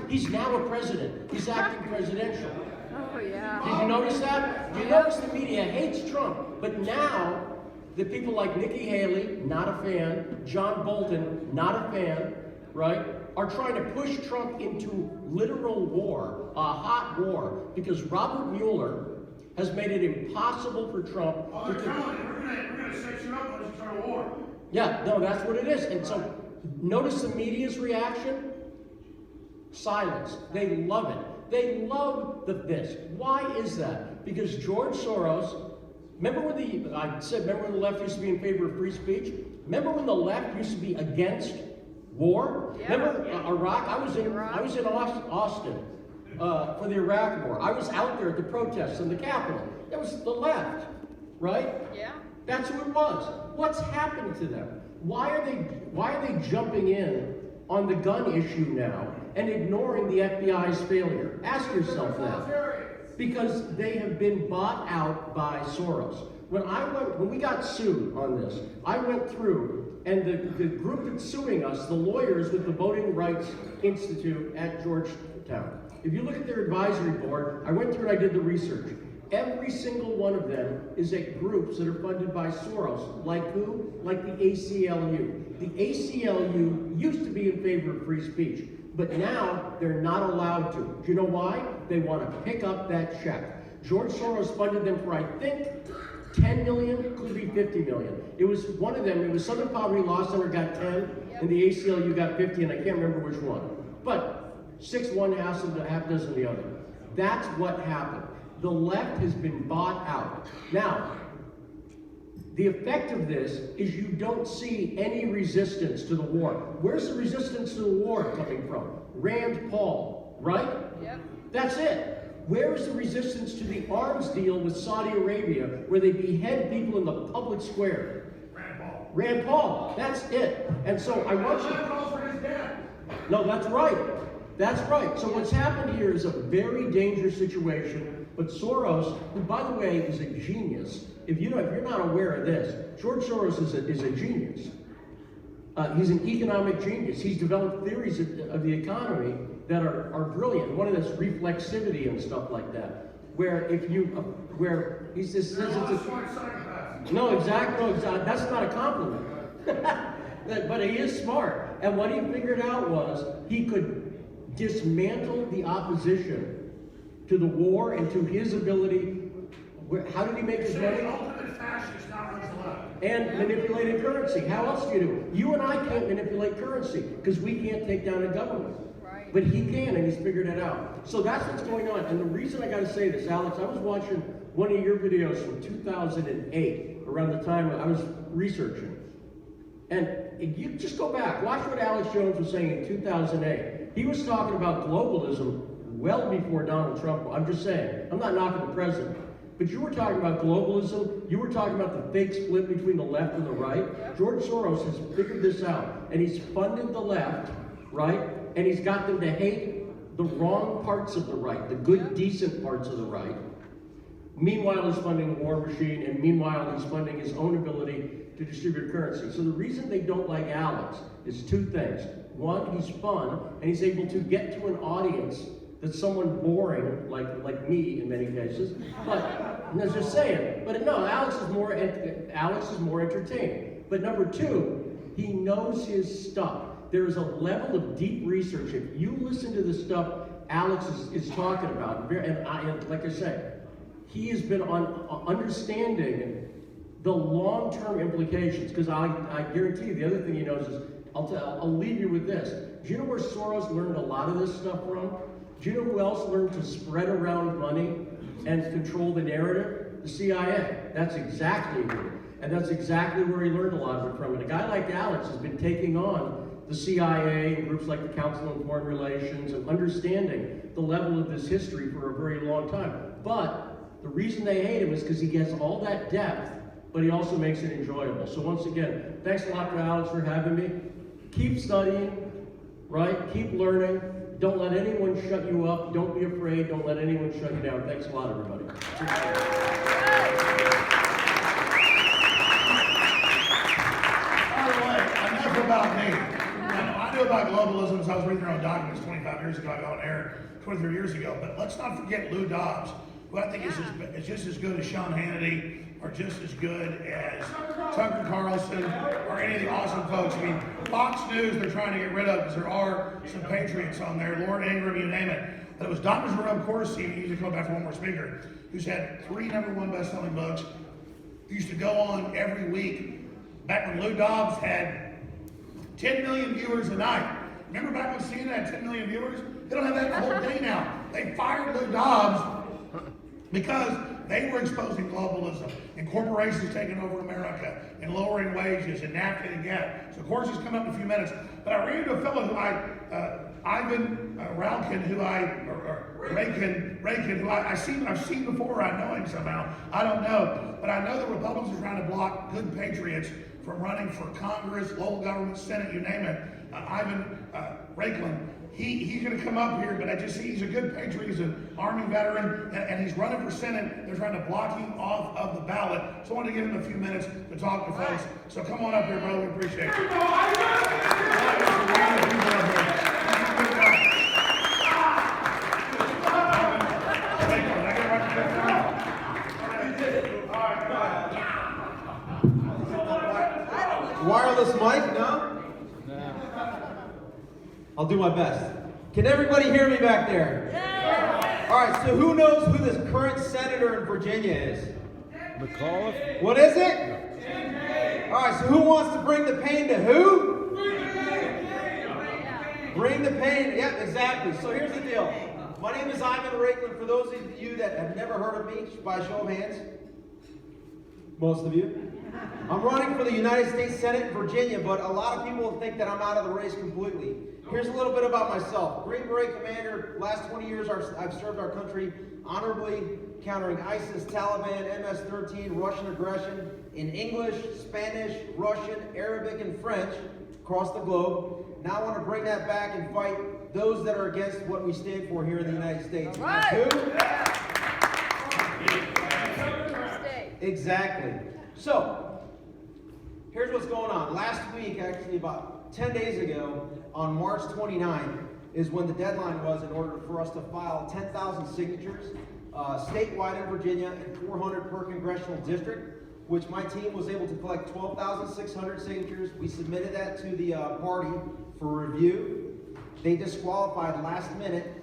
Speaker 10: he's now a president. He's acting presidential.
Speaker 11: Oh, yeah.
Speaker 10: Did you notice that? You notice the media hates Trump, but now the people like Nikki Haley, not a fan, John Bolton, not a fan, right, are trying to push Trump into literal war, a hot war, because Robert Mueller has made it impossible for Trump
Speaker 3: Oh, they're telling you, we're gonna set you up when you start a war.
Speaker 10: Yeah, no, that's what it is. And so, notice the media's reaction? Silence. They love it. They love this. Why is that? Because George Soros, remember when the left used to be in favor of free speech? Remember when the left used to be against War?
Speaker 11: Yeah.
Speaker 10: Remember Iraq? I was in Austin for the Iraq War. I was out there at the protests in the Capitol. That was the left, right?
Speaker 11: Yeah.
Speaker 10: That's who it was. What's happened to them? Why are they jumping in on the gun issue now and ignoring the FBI's failure? Ask yourself that. Because they have been bought out by Soros. When we got sued on this, I went through, and the group that's suing us, the lawyers with the Voting Rights Institute at Georgetown, if you look at their advisory board, I went through and I did the research. Every single one of them is at groups that are funded by Soros. Like who? Like the ACLU. The ACLU used to be in favor of free speech, but now they're not allowed to. Do you know why? They want to pick up that check. George Soros funded them for, I think, 10 million, could be 50 million. It was one of them, it was Southern Poverty Law Center got 10, and the ACLU got 50, and I can't remember which one. But 6 one, half dozen the other. That's what happened. The left has been bought out. Now, the effect of this is you don't see any resistance to the war. Where's the resistance to the war coming from? Rand Paul, right?
Speaker 11: Yep.
Speaker 10: That's it. Where is the resistance to the arms deal with Saudi Arabia where they behead people in the public square? Rand Paul. That's it. And so I want you... No, that's right. That's right. So what's happened here is a very dangerous situation. But Soros, who by the way is a genius, if you're not aware of this, George Soros is a genius. He's an economic genius. He's developed theories of the economy that are brilliant. One of this reflexivity and stuff like that, where if you, where he says no, exactly, that's not a compliment. But he is smart. And what he figured out was he could dismantle the opposition to the war and to his ability. How did he make his money? And manipulating currency. How else do you do it? You and I can't manipulate currency because we can't take down a government.
Speaker 11: Right.
Speaker 10: But he can, and he's figured it out. So that's what's going on. And the reason I got to say this, Alex, I was watching one of your videos from 2008, around the time I was researching. And you just go back, watch what Alex Jones was saying in 2008. He was talking about globalism well before Donald Trump. I'm just saying, I'm not knocking the president. But you were talking about globalism, you were talking about the fake split between the left and the right. George Soros has figured this out, and he's funded the left, right? And he's got them to hate the wrong parts of the right, the good, decent parts of the right. Meanwhile, he's funding the war machine, and meanwhile, he's funding his own ability to distribute currency. So the reason they don't like Alex is two things. One, he's fun, and he's able to get to an audience that's someone boring, like me in many cases. But I'm just saying. But no, Alex is more entertaining. But number two, he knows his stuff. There is a level of deep research. If you listen to the stuff Alex is talking about, and like I said, he has been on understanding the long-term implications. Because I guarantee you, the other thing he knows is, I'll leave you with this. Do you know where Soros learned a lot of this stuff from? Do you know who else learned to spread around money and control the narrative? The CIA. That's exactly who. And that's exactly where he learned a lot of it from. And a guy like Alex has been taking on the CIA and groups like the Council on Foreign Relations and understanding the level of this history for a very long time. But the reason they hate him is because he gets all that depth, but he also makes it enjoyable. So once again, thanks a lot to Alex for having me. Keep studying, right? Keep learning. Don't let anyone shut you up. Don't be afraid. Don't let anyone shut you down. Thanks a lot, everybody.
Speaker 3: By the way, enough about me. I knew about globalism as I was reading their own documents 25 years ago. I got on air 23 years ago. But let's not forget Lou Dobbs, who I think is just as good as Sean Hannity, or just as good as Tucker Carlson, or any of the awesome folks. I mean, Fox News they're trying to get rid of because there are some patriots on there, Lauren Ingraham, you name it. But it was Dr. Jerome Corsi, he used to come back for one more speaker, who's had 3 #1 best-selling books, who used to go on every week, back when Lou Dobbs had 10 million viewers a night. Remember back when CNN had 10 million viewers? They don't have that the whole day now. They fired Lou Dobbs because They were exposing globalism and corporations taking over America and lowering wages and NAFTA and GATT. So of course he's coming up in a few minutes. But I ran into a fellow who Ivan Ralkin, who I've seen before. I know him somehow. I don't know, but I know the Republicans are trying to block good patriots from running for Congress, local government, Senate, you name it. Ivan Ralkin. He's going to come up here, but I just see he's a good patriot. He's an Army veteran, and he's running for Senate. They're trying to block him off of the ballot. So I want to give him a few minutes to talk to folks. So come on up here, bro. We appreciate it.
Speaker 9: Wireless mic, no? I'll do my best. Can everybody hear me back there? Yeah. All right, so who knows who this current senator in Virginia is?
Speaker 4: McAuliffe?
Speaker 9: What is it? All right, so who wants to bring the pain to who? Bring the pain, yeah, exactly. So here's the deal. My name is Ivan Ralkin. For those of you that have never heard of me, by a show of hands, most of you. I'm running for the United States Senate in Virginia, but a lot of people think that I'm out of the race completely. Here's a little bit about myself. Green Beret Commander, last 20 years I've served our country honorably, countering ISIS, Taliban, MS-13, Russian aggression in English, Spanish, Russian, Arabic, and French across the globe. Now I want to bring that back and fight those that are against what we stand for here in the United States.
Speaker 6: All right.
Speaker 9: Exactly. So, here's what's going on. Last week, actually about 10 days ago, on March 29th, is when the deadline was in order for us to file 10,000 signatures statewide in Virginia and 400 per congressional district, which my team was able to collect 12,600 signatures. We submitted that to the party for review. They disqualified last minute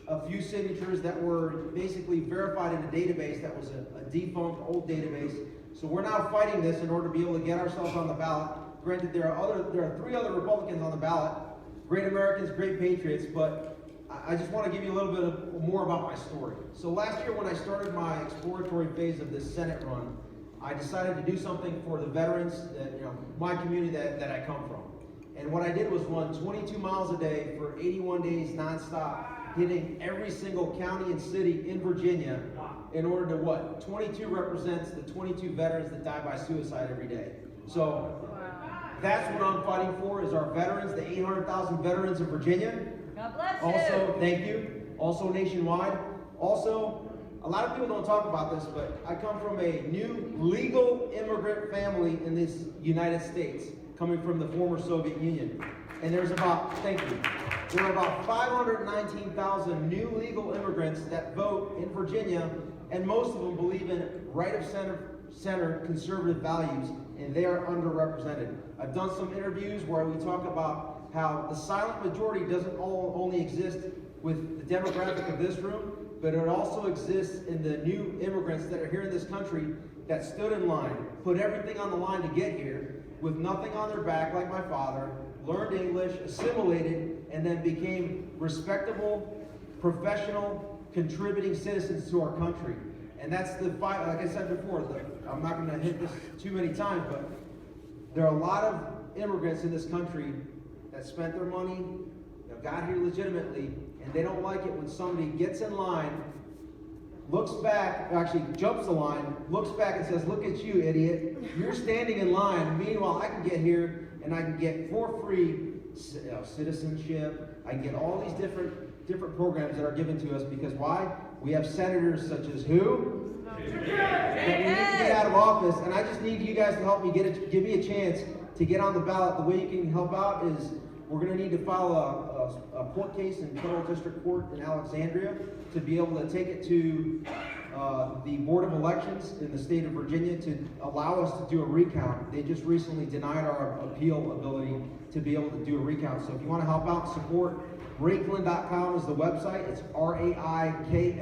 Speaker 9: a few signatures that were basically verified in a database that was a defunct old database. So we're now fighting this in order to be able to get ourselves on the ballot. Granted, there are 3 other Republicans on the ballot, great Americans, great patriots, but I just want to give you a little bit more about my story. So last year when I started my exploratory phase of this Senate run, I decided to do something for the veterans, that, my community that I come from. And what I did was run 22 miles a day for 81 days nonstop, hitting every single county and city in Virginia in order to what? 22 represents the 22 veterans that die by suicide every day. So that's what I'm fighting for, is our veterans, the 800,000 veterans of Virginia.
Speaker 6: God bless you.
Speaker 9: Also, thank you. Also nationwide. Also, a lot of people don't talk about this, but I come from a new legal immigrant family in this United States, coming from the former Soviet Union. And there's about, thank you, there are about 519,000 new legal immigrants that vote in Virginia, and most of them believe in right of center conservative values, and they are underrepresented. I've done some interviews where we talk about how the silent majority doesn't only exist with the demographic of this room, but it also exists in the new immigrants that are here in this country that stood in line, put everything on the line to get here, with nothing on their back like my father, learned English, assimilated, and then became respectable, professional, contributing citizens to our country. And that's the fight, like I said before, I'm not gonna hit this too many times, but there are a lot of immigrants in this country that spent their money, got here legitimately, and they don't like it when somebody gets in line, looks back, actually jumps the line, looks back and says, "Look at you, idiot. You're standing in line. Meanwhile, I can get here and I can get for free citizenship. I can get all these different programs that are given to us because why? We have senators such as who? That we need to get out of office, and I just need you guys to help me give me a chance to get on the ballot. The way you can help out is we're going to need to file a court case in federal district court in Alexandria to be able to take it to the Board of Elections in the state of Virginia to allow us to do a recount. They just recently denied our appeal ability to be able to do a recount. So if you want to help out, support, Raiklin.com is the website. It's RAIKLIN.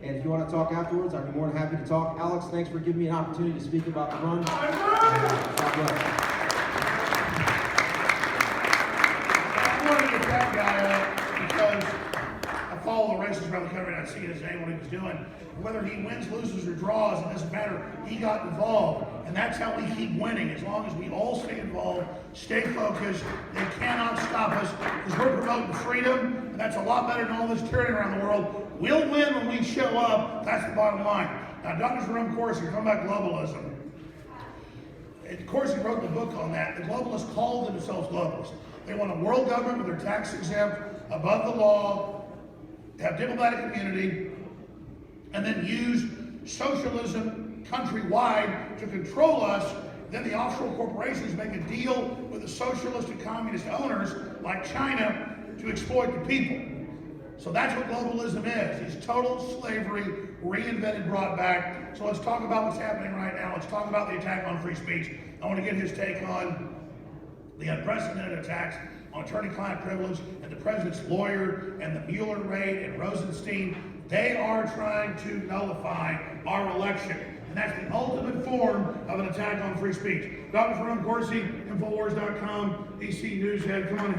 Speaker 9: And if you want to talk afterwards, I'd be more than happy to talk. Alex, thanks for giving me an opportunity to speak about the run. God bless.
Speaker 3: I wanted to get that guy up because I follow the races is probably covering that seeing his name, what he was doing. Whether he wins, loses, or draws, it doesn't matter. He got involved, and that's how we keep winning. As long as we all stay involved, stay focused, they cannot stop us because we're promoting freedom, and that's a lot better than all this tyranny around the world. We'll win when we show up. That's the bottom line. Now, Dr. Jerome Corsi, talking about globalism. Of course, he wrote the book on that. The globalists called themselves globalists. They want a world government with their tax exempt, above the law, have diplomatic immunity, and then use socialism countrywide to control us. Then the offshore corporations make a deal with the socialist and communist owners like China to exploit the people. So that's what globalism is. It's total slavery, reinvented, brought back. So let's talk about what's happening right now. Let's talk about the attack on free speech. I want to get his take on the unprecedented attacks on attorney-client privilege and the president's lawyer and the Mueller raid and Rosenstein. They are trying to nullify our election. And that's the ultimate form of an attack on free speech. Dr. Jerome Corsi, InfoWars.com, DC News Head. Come on in.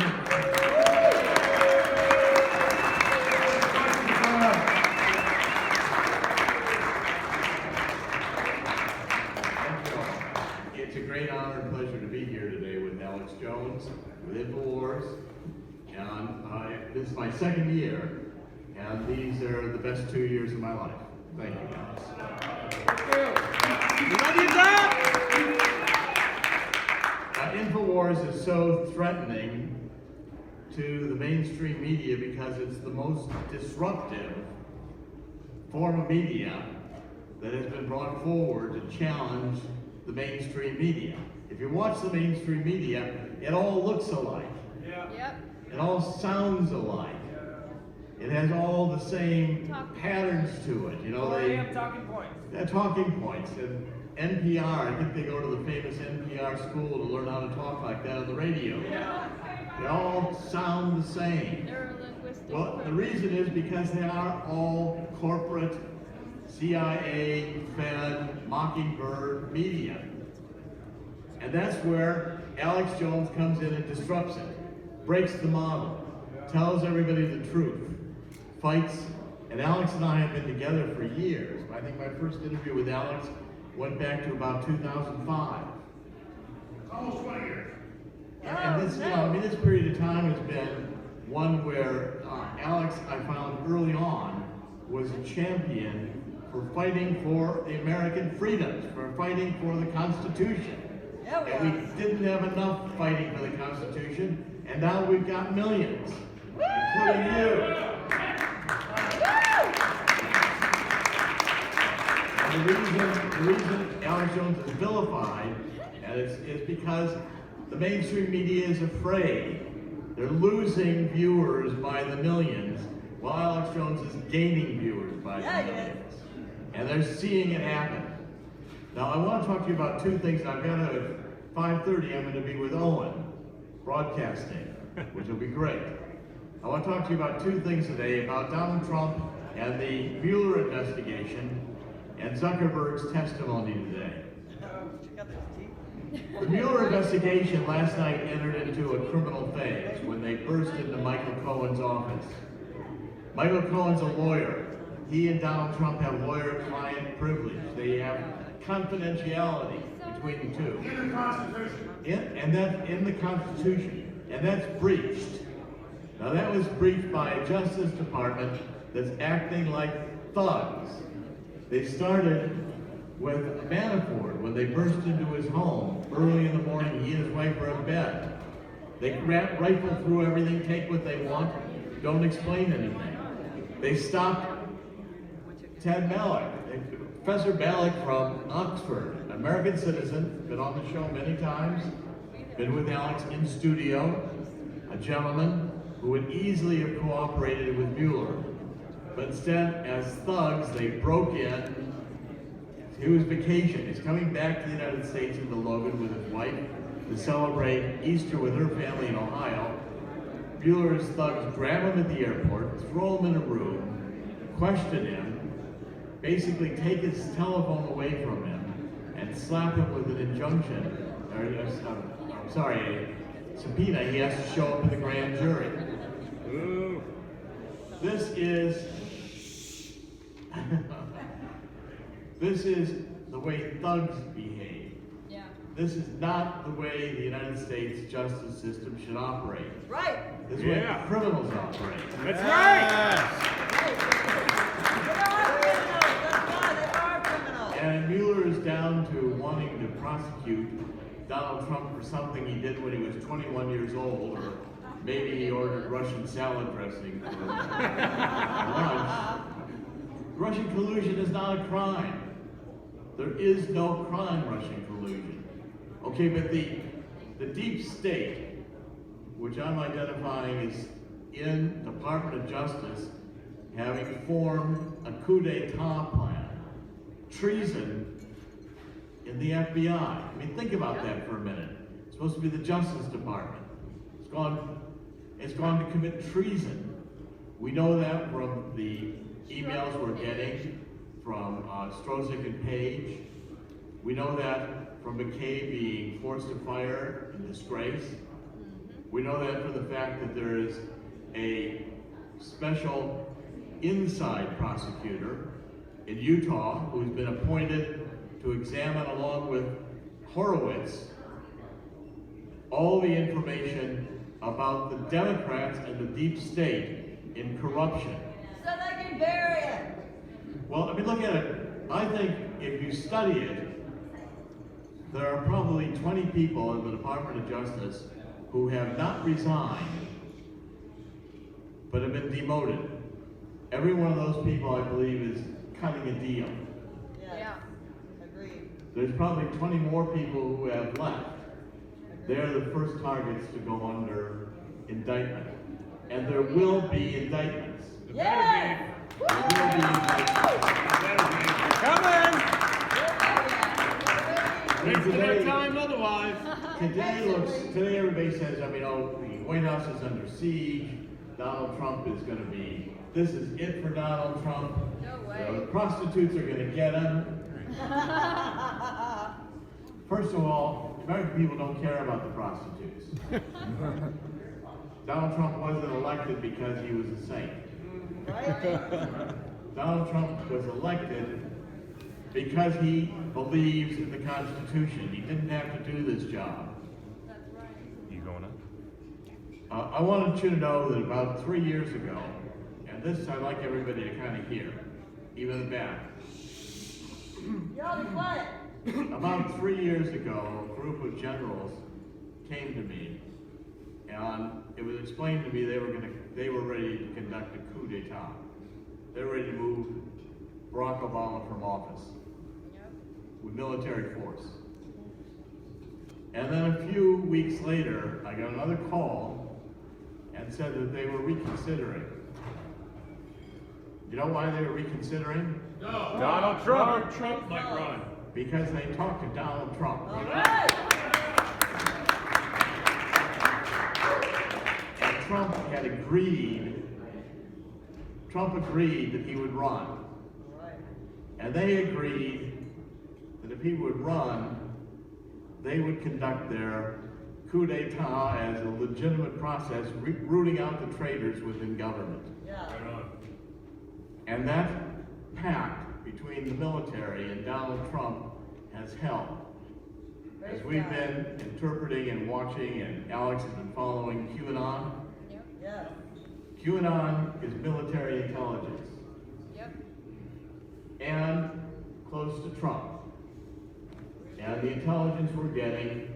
Speaker 12: It's a great honor and pleasure to be here today with Alex Jones, with InfoWars, and this is my second year, and these are the best 2 years of my life. Thank you, Alex. InfoWars is so threatening to the mainstream media because it's the most disruptive form of media that has been brought forward to challenge the mainstream media. If you watch the mainstream media, it all looks alike.
Speaker 11: Yep.
Speaker 12: It all sounds alike. It has all the same patterns to it. You know, they
Speaker 5: talking points.
Speaker 12: They're talking points. And NPR, I think they go to the famous NPR school to learn how to talk like that on the radio.
Speaker 5: Yeah.
Speaker 12: They all sound the same. Well, the reason is because they are all corporate, CIA, Fed, Mockingbird media. And that's where Alex Jones comes in and disrupts it, breaks the model, tells everybody the truth, fights, and Alex and I have been together for years. I think my first interview with Alex went back to about 2005.
Speaker 3: Almost 20 years.
Speaker 12: And this, this period of time has been one where Alex, I found early on, was a champion for fighting for the American freedoms, for fighting for the Constitution. And we didn't have enough fighting for the Constitution, and now we've got millions, including you. And the reason Alex Jones is vilified is because the mainstream media is afraid. They're losing viewers by the millions, while Alex Jones is gaining viewers by the millions. And they're seeing it happen. Now, I want to talk to you about two things. I've got at 5:30, I'm going to be with Owen, broadcasting, which will be great. I want to talk to you about two things today, about Donald Trump and the Mueller investigation and Zuckerberg's testimony today. The Mueller investigation last night entered into a criminal phase when they burst into Michael Cohen's office. Michael Cohen's a lawyer. He and Donald Trump have lawyer-client privilege. They have confidentiality between the two.
Speaker 3: In the Constitution.
Speaker 12: In the Constitution. And that's breached. Now that was breached by a Justice Department that's acting like thugs. They started with Manafort when they burst into his home early in the morning. He and his wife were in bed. They rifle through everything, take what they want, don't explain anything. They stopped Ted Malloch, Professor Malloch from Oxford, American citizen, been on the show many times, been with Alex in studio, a gentleman who would easily have cooperated with Mueller. But instead, as thugs, they broke in. He was vacation. He's coming back to the United States into Logan with his wife to celebrate Easter with her family in Ohio. Mueller's thugs grab him at the airport, throw him in a room, question him, basically take his telephone away from him, and slap him with an injunction, a subpoena. He has to show up in the grand jury. This is This is the way thugs behave.
Speaker 6: Yeah.
Speaker 12: This is not the way the United States justice system should operate.
Speaker 6: Right.
Speaker 12: This is the way criminals operate.
Speaker 5: That's right.
Speaker 6: They are criminals. That's why they are criminals.
Speaker 12: And Mueller is down to wanting to prosecute Donald Trump for something he did when he was 21 years old, or maybe he ordered Russian salad dressing for lunch. Russian collusion is not a crime. There is no crime, Russian collusion. Okay, but the deep state, which I'm identifying is in Department of Justice, having formed a coup d'etat plan, treason in the FBI. I mean, think about that for a minute. It's supposed to be the Justice Department. It's gone to commit treason. We know that from the emails we're getting from Strozek and Page. We know that from McCabe being forced to fire in disgrace. We know that from the fact that there is a special inside prosecutor in Utah who's been appointed to examine, along with Horowitz, all the information about the Democrats and the deep state in corruption.
Speaker 6: So they can bury it.
Speaker 12: Well, I mean, look at it. I think if you study it, there are probably 20 people in the Department of Justice who have not resigned, but have been demoted. Every one of those people, I believe, is cutting a deal.
Speaker 6: Yeah. Agreed.
Speaker 12: There's probably 20 more people who have left. They're the first targets to go under indictment. And there will be indictments.
Speaker 6: Yeah.
Speaker 12: There will be indictments.
Speaker 5: Coming.
Speaker 12: And
Speaker 5: No time otherwise.
Speaker 12: Today everybody says, I mean, oh, the White House is under siege. Donald Trump is going to be, this is it for Donald Trump.
Speaker 11: No way.
Speaker 12: The prostitutes are going to get him. First of all, American people don't care about the prostitutes. Donald Trump wasn't elected because he was a saint. Donald Trump was elected because he believes in the Constitution. He didn't have to do this job.
Speaker 11: That's right.
Speaker 5: You going up?
Speaker 12: I wanted you to know that about 3 years ago, and this I'd like everybody to kind of hear, even the back.
Speaker 6: Y'all be quiet.
Speaker 12: About 3 years ago, a group of generals came to me, and it was explained to me they were ready to conduct a coup d'etat. They were ready to move Barack Obama from office with military force. And then a few weeks later, I got another call and said that they were reconsidering. You know why they were reconsidering?
Speaker 5: No. Donald Trump.
Speaker 2: Donald Trump might run.
Speaker 12: Because they talked to Donald Trump.
Speaker 6: All right.
Speaker 12: And Trump agreed that he would run. And they agreed that if he would run, they would conduct their coup d'etat as a legitimate process, rooting out the traitors within government.
Speaker 6: Yeah.
Speaker 12: And that pact between the military and Donald Trump has held. As we've been interpreting and watching, and Alex has been following QAnon.
Speaker 6: Yeah.
Speaker 12: QAnon is military intelligence.
Speaker 11: Yep.
Speaker 12: And close to Trump. And the intelligence we're getting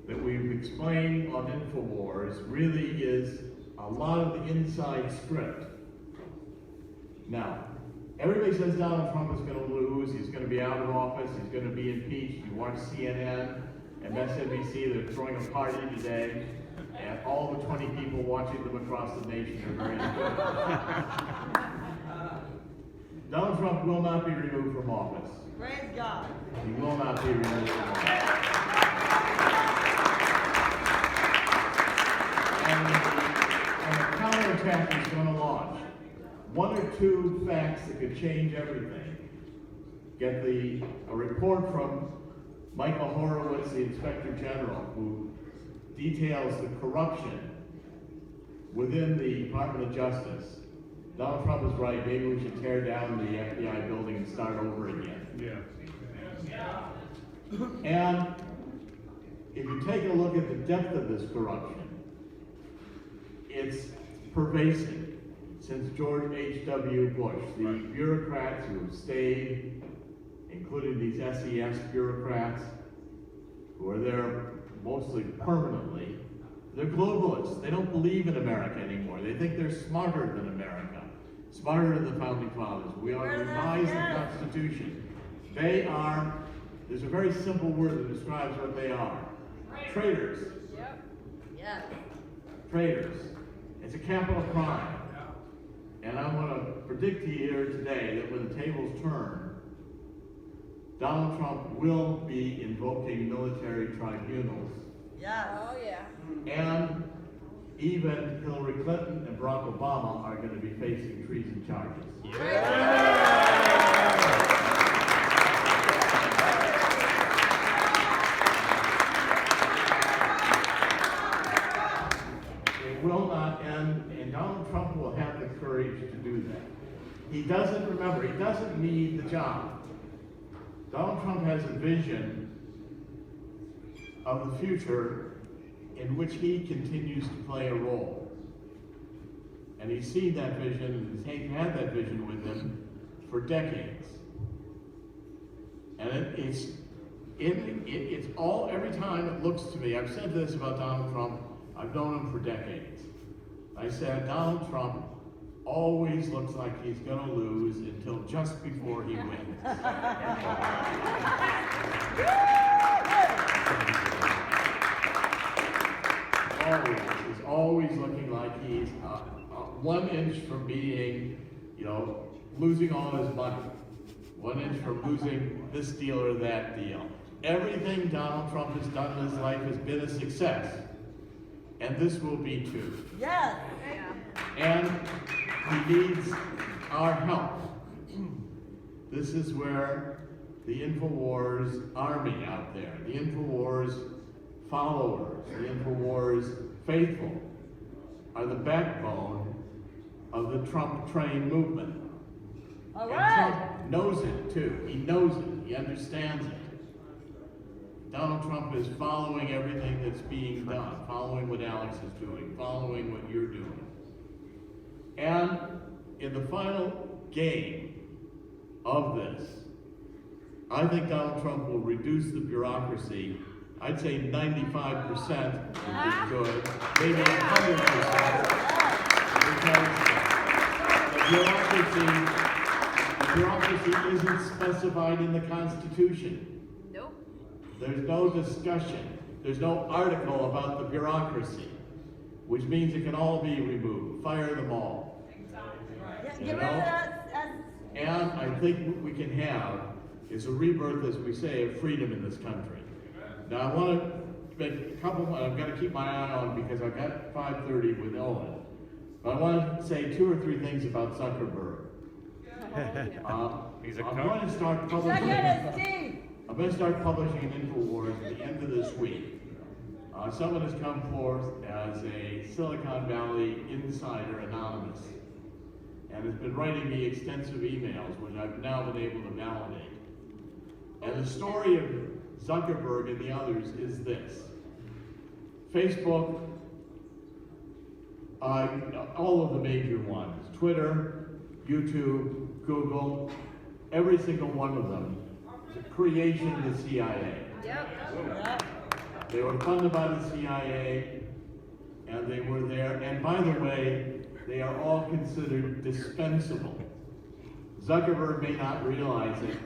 Speaker 12: that we've explained on InfoWars really is a lot of the inside script. Now, everybody says Donald Trump is going to lose, he's going to be out of office, he's going to be impeached. You watch CNN, MSNBC, they're throwing a party today, and all the 20 people watching them across the nation are very enjoying. Donald Trump will not be removed from office.
Speaker 6: Praise God.
Speaker 12: He will not be removed from office. And the counterattack is going to launch. One or two facts that could change everything. Get a report from Michael Horowitz, the Inspector General, who details the corruption within the Department of Justice. Donald Trump is right. Maybe we should tear down the FBI building and start over again. And if you take a look at the depth of this corruption, it's pervasive. Since George H.W. Bush, the bureaucrats who have stayed, including these SES bureaucrats, who are there mostly permanently, they're globalists. They don't believe in America anymore. They think they're smarter than America, smarter than the Founding Fathers. We ought to revise the Constitution. They are, there's a very simple word that describes what they are. Traitors.
Speaker 11: Yep. Yes.
Speaker 12: Traitors. It's a capital crime. And I want to predict to you here today that when the tables turn, Donald Trump will be invoking military tribunals.
Speaker 6: Yes.
Speaker 11: Oh, yeah.
Speaker 12: And even Hillary Clinton and Barack Obama are going to be facing treason charges. It will not end, and Donald Trump will have the courage to do that. He doesn't need the job. Donald Trump has a vision of the future in which he continues to play a role. And he's seen that vision, he's had that vision with him for decades. And it's all, every time it looks to me, I've said this about Donald Trump, I've known him for decades. I said, Donald Trump always looks like he's going to lose until just before he wins. He's always looking like he's 1 inch from being, losing all his money. 1 inch from losing this deal or that deal. Everything Donald Trump has done in his life has been a success. And this will be too.
Speaker 6: Yes.
Speaker 12: And he needs our help. This is where the InfoWars army out there, the InfoWars followers, the InfoWars faithful, are the backbone of the Trump train movement.
Speaker 6: All
Speaker 12: and
Speaker 6: right.
Speaker 12: Trump knows it too. He knows it. He understands it. Donald Trump is following everything that's being done, following what Alex is doing, following what you're doing. And in the final game of this, I think Donald Trump will reduce the bureaucracy. I'd say 95% would be good, maybe 100%, because the bureaucracy isn't specified in the Constitution. There's no discussion. There's no article about the bureaucracy, which means it can all be removed. Fire them all.
Speaker 6: Get rid of that.
Speaker 12: And I think what we can have is a rebirth, as we say, of freedom in this country. Now I want to make a couple, I've got to keep my eye on because I've got 5:30 with Owen. But I want to say 2 or 3 things about Zuckerberg.
Speaker 4: He's a
Speaker 12: I'm going to start publishing.
Speaker 6: Steve.
Speaker 12: I'm going to start publishing an InfoWars at the end of this week. Someone has come forth as a Silicon Valley insider anonymous and has been writing me extensive emails, which I've now been able to validate. And the story of Zuckerberg and the others is this. Facebook, all of the major ones, Twitter, YouTube, Google, every single one of them, the creation of the CIA.
Speaker 11: Yep.
Speaker 12: They were funded by the CIA, and they were there. And by the way, they are all considered dispensable. Zuckerberg may not realize it,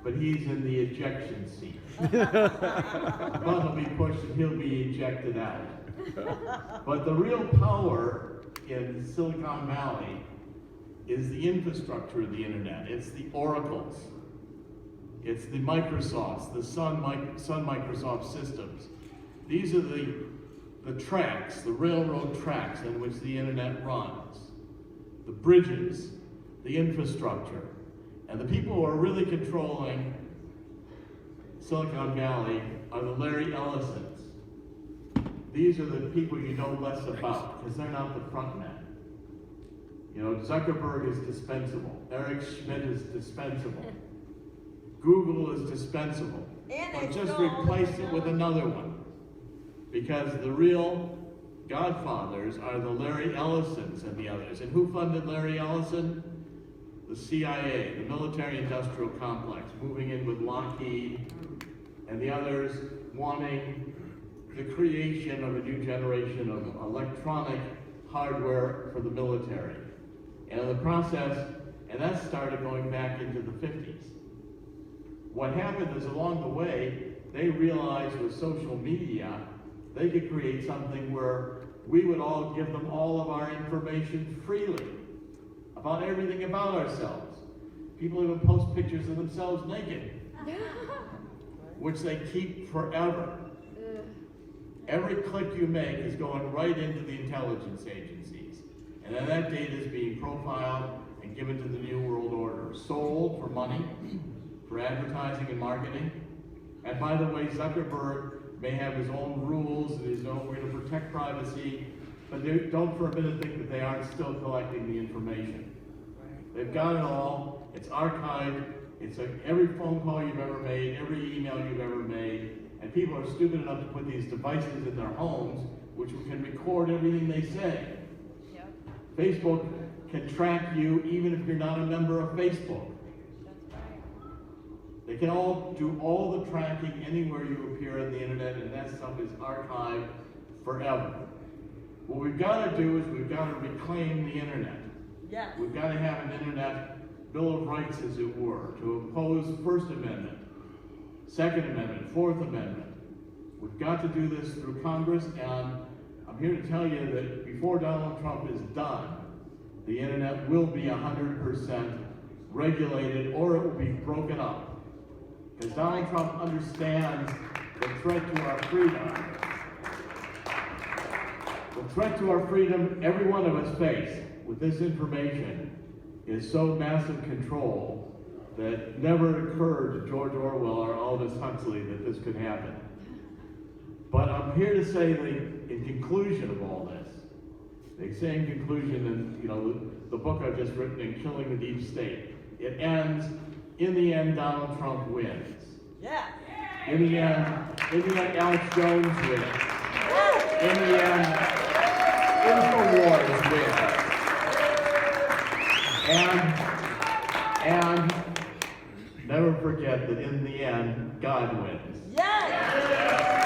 Speaker 12: but he's in the ejection seat. The button will be pushed and he'll be ejected out. But the real power in Silicon Valley is the infrastructure of the internet. It's the oracles. It's the Microsofts, the Sun Microsoft systems. These are the tracks, the railroad tracks on which the internet runs. The bridges, the infrastructure. And the people who are really controlling Silicon Valley are the Larry Ellisons. These are the people you know less about because they're not the front men. You know, Zuckerberg is dispensable. Eric Schmidt is dispensable. Google is dispensable. But just replace it with another one. Because the real godfathers are the Larry Ellisons and the others. And who funded Larry Ellison? The CIA, the military-industrial complex, moving in with Lockheed and the others wanting the creation of a new generation of electronic hardware for the military. And in the process, and that started going back into the 50s. What happened is along the way, they realized with social media, they could create something where we would all give them all of our information freely about everything about ourselves. People even post pictures of themselves naked, which they keep forever. Every click you make is going right into the intelligence agencies. And then that data is being profiled and given to the New World Order, sold for money, for advertising and marketing. And by the way, Zuckerberg may have his own rules and his own way to protect privacy, but don't for a minute think that they aren't still collecting the information. They've got it all, it's archived, it's every phone call you've ever made, every email you've ever made, and people are stupid enough to put these devices in their homes, which can record everything they say. Yep. Facebook can track you even if you're not a member of Facebook. That's right. They can all do all the tracking anywhere you appear on the internet, and that stuff is archived forever. What we've got to do is we've got to reclaim the internet. Yeah. We've got to have an internet Bill of Rights, as it were, to oppose First Amendment, Second Amendment, Fourth Amendment. We've got to do this through Congress, and I'm here to tell you that before Donald Trump is done, the internet will be 100% regulated, or it will be broken up. Because Donald Trump understands the threat to our freedom. The threat to our freedom every one of us face with this information is so massive control that never occurred to George Orwell or Aldous Huxley that this could happen. But I'm here to say that in conclusion of all this, the same conclusion in the book I've just written in Killing the Deep State, it ends, in the end, Donald Trump wins. Yeah. In the end, Alex Jones wins. In the end, InfoWars wins. And never forget that in the end, God wins. Yes!